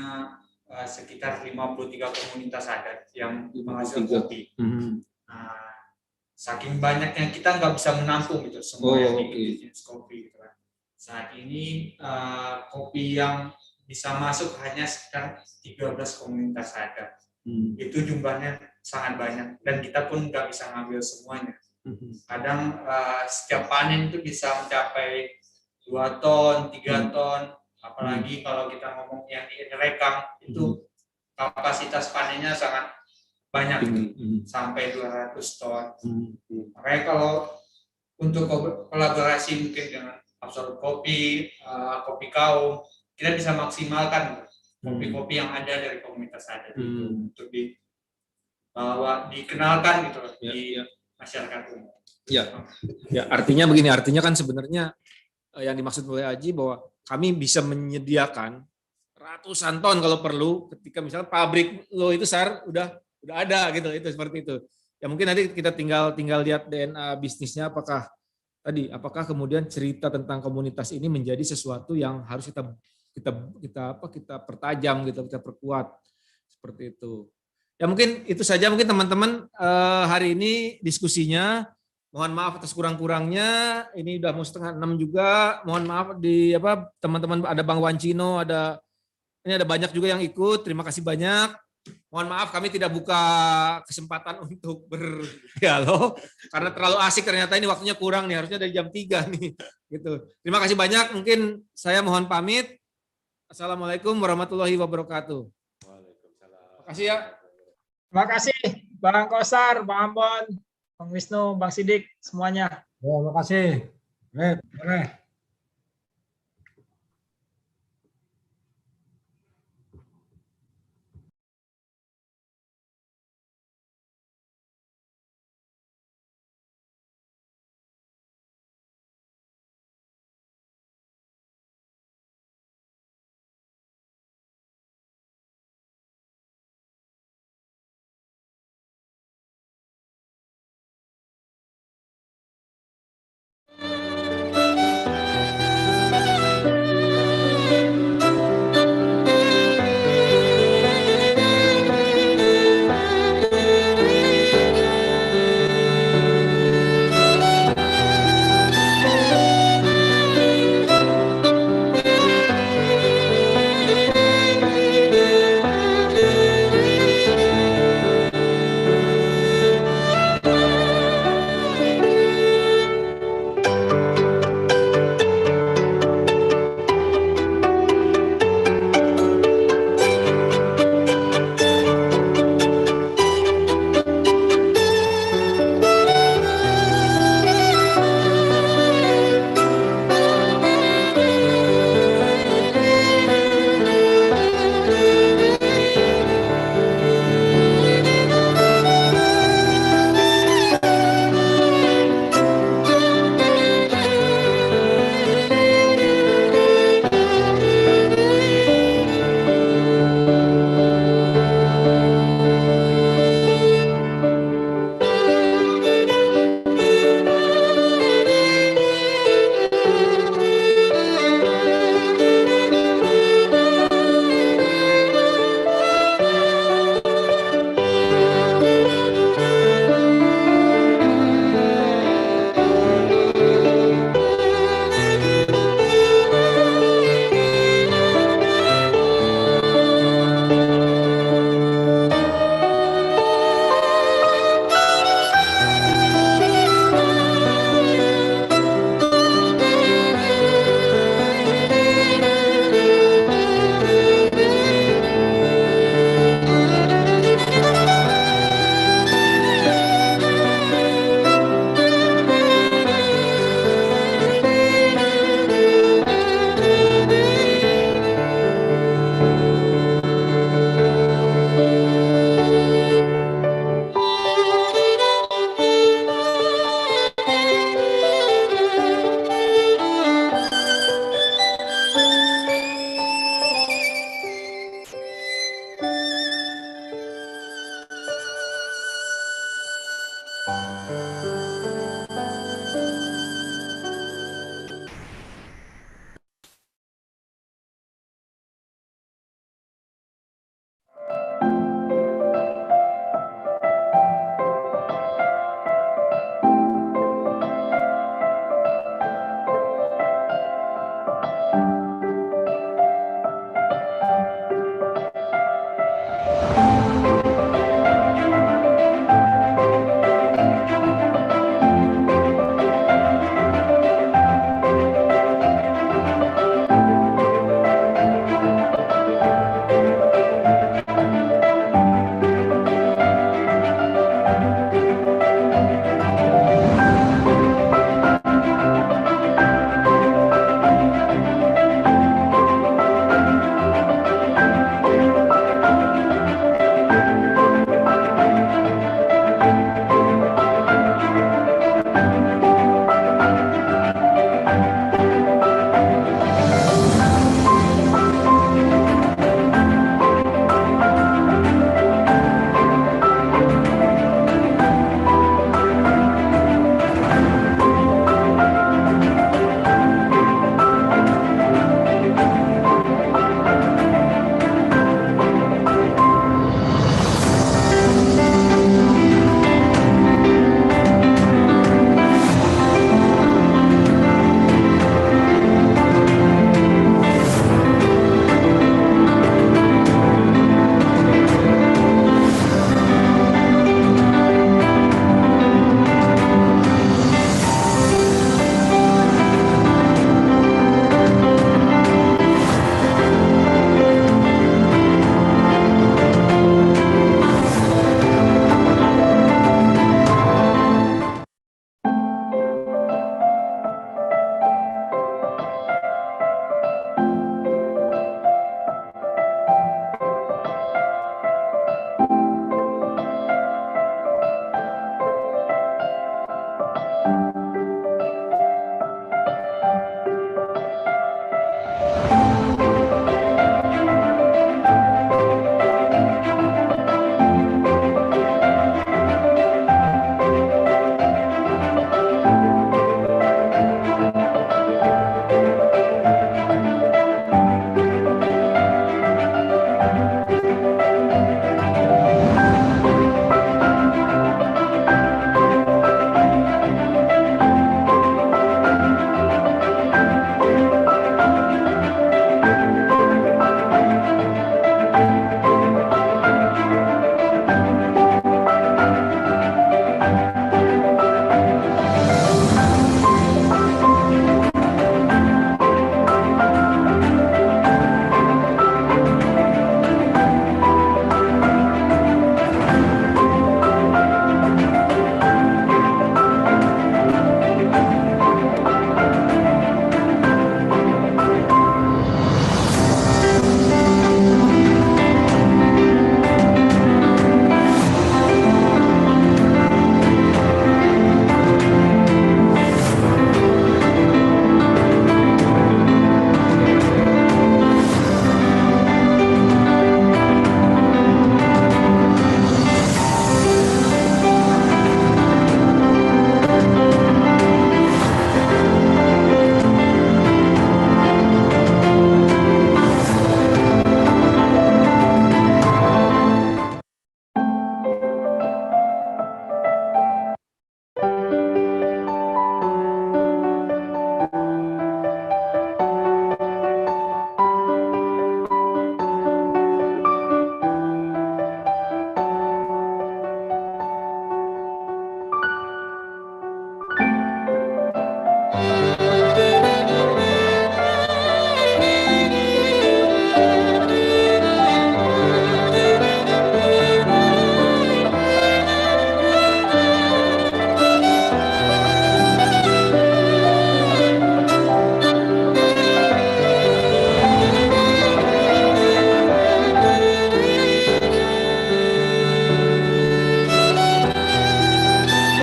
sekitar 53 komunitas adat yang menghasilkan kopi. Nah, saking banyaknya kita nggak bisa menampung gitu semua yang jenis kopi gitu kan. Saat ini kopi yang bisa masuk hanya sekitar 13 komunitas adat. Itu jumlahnya sangat banyak dan kita pun nggak bisa ngambil semuanya. Kadang setiap panen itu bisa mencapai 2 ton, 3 ton, apalagi kalau kita ngomong yang di Rekang itu kapasitas panennya sangat banyak sampai 200 ton. Makanya kalau untuk kolaborasi mungkin dengan Absolut Kopi, Kopi Kaum, kita bisa maksimalkan kopi-kopi yang ada dari komunitas adat itu untuk dikenalkan gitu loh di masyarakat umum. Ya, artinya begini, artinya kan sebenarnya yang dimaksud oleh Aji bahwa kami bisa menyediakan ratusan ton kalau perlu ketika misalnya pabrik lo itu udah ada gitu, itu seperti itu. Ya mungkin nanti kita tinggal lihat DNA bisnisnya apakah kemudian cerita tentang komunitas ini menjadi sesuatu yang harus kita pertajam gitu, kita perkuat seperti itu. Ya mungkin itu saja mungkin teman-teman hari ini diskusinya. Mohon maaf atas kurang-kurangnya. Ini udah mau 5:30 juga. Mohon maaf teman-teman, ada Bang Wancino, ini ada banyak juga yang ikut. Terima kasih banyak. Mohon maaf kami tidak buka kesempatan untuk berdialog karena terlalu asik, ternyata ini waktunya kurang nih, harusnya dari jam 3 nih. Gitu. Terima kasih banyak. Mungkin saya mohon pamit. Assalamualaikum warahmatullahi wabarakatuh. Terima kasih ya. Terima kasih Bang Kosar, Bang Ambon, Bang Wisnu, Bang Sidik, semuanya. Terima kasih. Boleh.